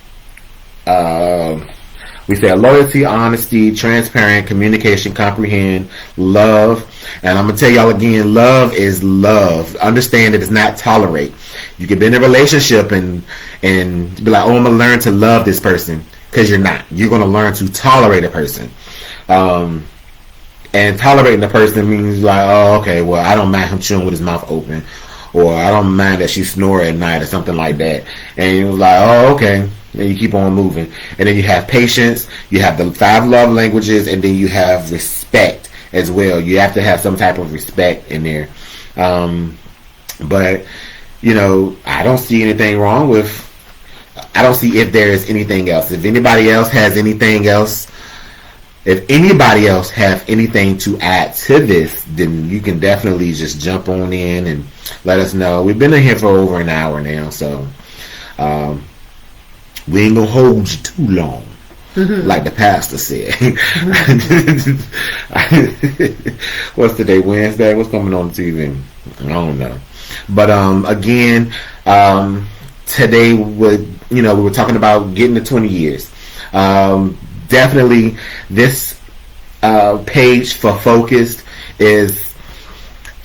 we said loyalty, honesty, transparent, communication, comprehend, love. And I'm gonna tell y'all again, love is love. Understand that it's not tolerate. You can be in a relationship and be like, oh, I'm gonna learn to love this person, because you're not. You're gonna learn to tolerate a person. And tolerating a person means like, oh, okay, well, I don't mind him chewing with his mouth open, or I don't mind that she snore at night or something like that. And you was like, oh, okay. And you keep on moving. And then you have patience, you have the 5 love languages, and then you have respect as well. You have to have some type of respect in there. But, you know, I don't see anything wrong with, I don't see if there is anything else. If anybody else has anything else, if anybody else have anything to add to this, then you can definitely just jump on in and let us know. We've been in here for over an hour now, so we ain't gonna hold you too long, like the pastor said. What's today? Wednesday? What's coming on TV? I don't know. But again, today we were talking about getting to 20 years. Definitely, this page for Focused is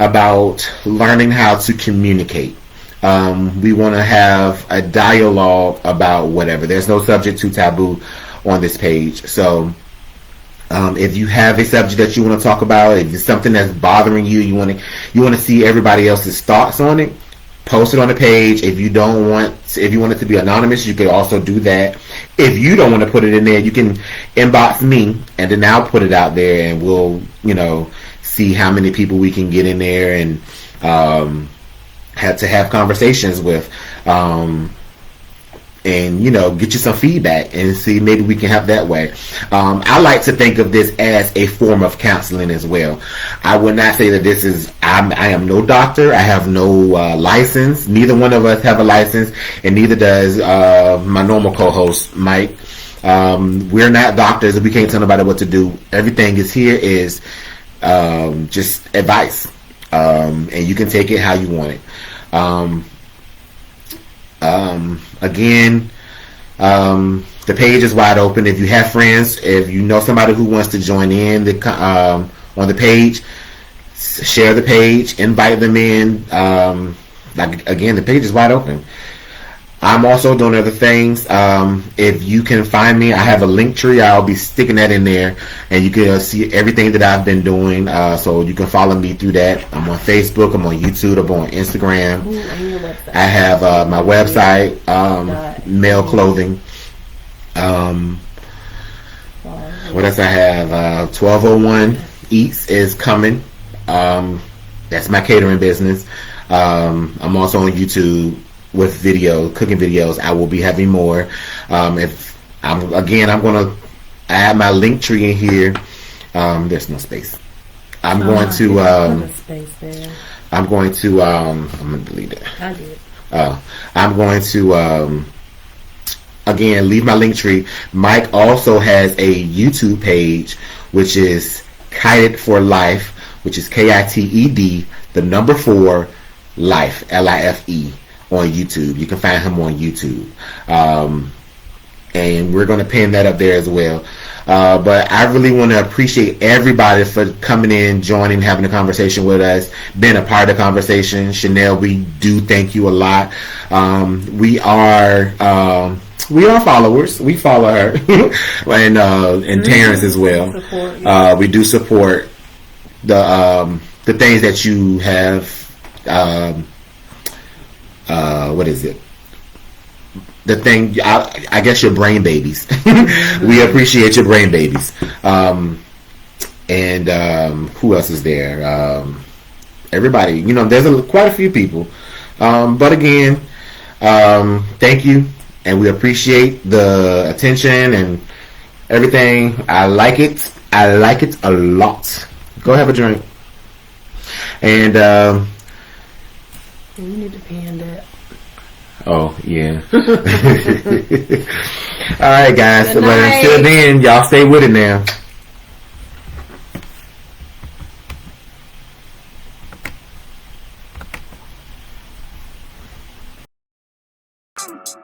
about learning how to communicate. We want to have a dialogue about whatever. There's no subject too taboo on this page. So if you have a subject that you want to talk about, if it's something that's bothering you, you want to see everybody else's thoughts on it, post it on the page. If you want it to be anonymous, you can also do that. If you don't want to put it in there, you can inbox me, and then I'll put it out there, and we'll see how many people we can get in there and have conversations with, and get you some feedback and see maybe we can help that way. I like to think of this as a form of counseling as well. I would not say that this is, I am no doctor. I have no license. Neither one of us have a license, and neither does my normal co-host, Mike. We're not doctors. We can't tell nobody what to do. Everything is here is just advice, and you can take it how you want it. Again, the page is wide open. If you have friends, if you know somebody who wants to join in on the page, share the page, invite them in. Again, the page is wide open. I'm also doing other things. If you can find me, I have a link tree. I'll be sticking that in there, and you can see everything that I've been doing. So you can follow me through that. I'm on Facebook. I'm on YouTube. I'm on Instagram. I have my website, Male Clothing. What else I have? 1201 Eats is coming. That's my catering business. I'm also on YouTube with cooking videos. I will be having more. I'm going to add my link tree in here. There's no space. I'm going to I'm going to delete it. I did. I'm going to again leave my link tree. Mike also has a YouTube page, which is Kited for Life, which is KITED 4 Life, LIFE, on YouTube. You can find him on YouTube. And we're going to pin that up there as well. But I really want to appreciate everybody for coming in, joining, having a conversation with us, being a part of the conversation. Chanel, we do thank you a lot. We are followers. We follow her, and Terrence as well. Support, yeah. We do support the things that you have. What is it? The thing, I guess your brain babies. We appreciate your brain babies. And who else is there? Everybody. There's quite a few people. But again, thank you. And we appreciate the attention and everything. I like it. I like it a lot. Go have a drink. And you need to pan that. Oh, yeah. All right, guys. Good But night. until then, y'all stay with it now. Bye.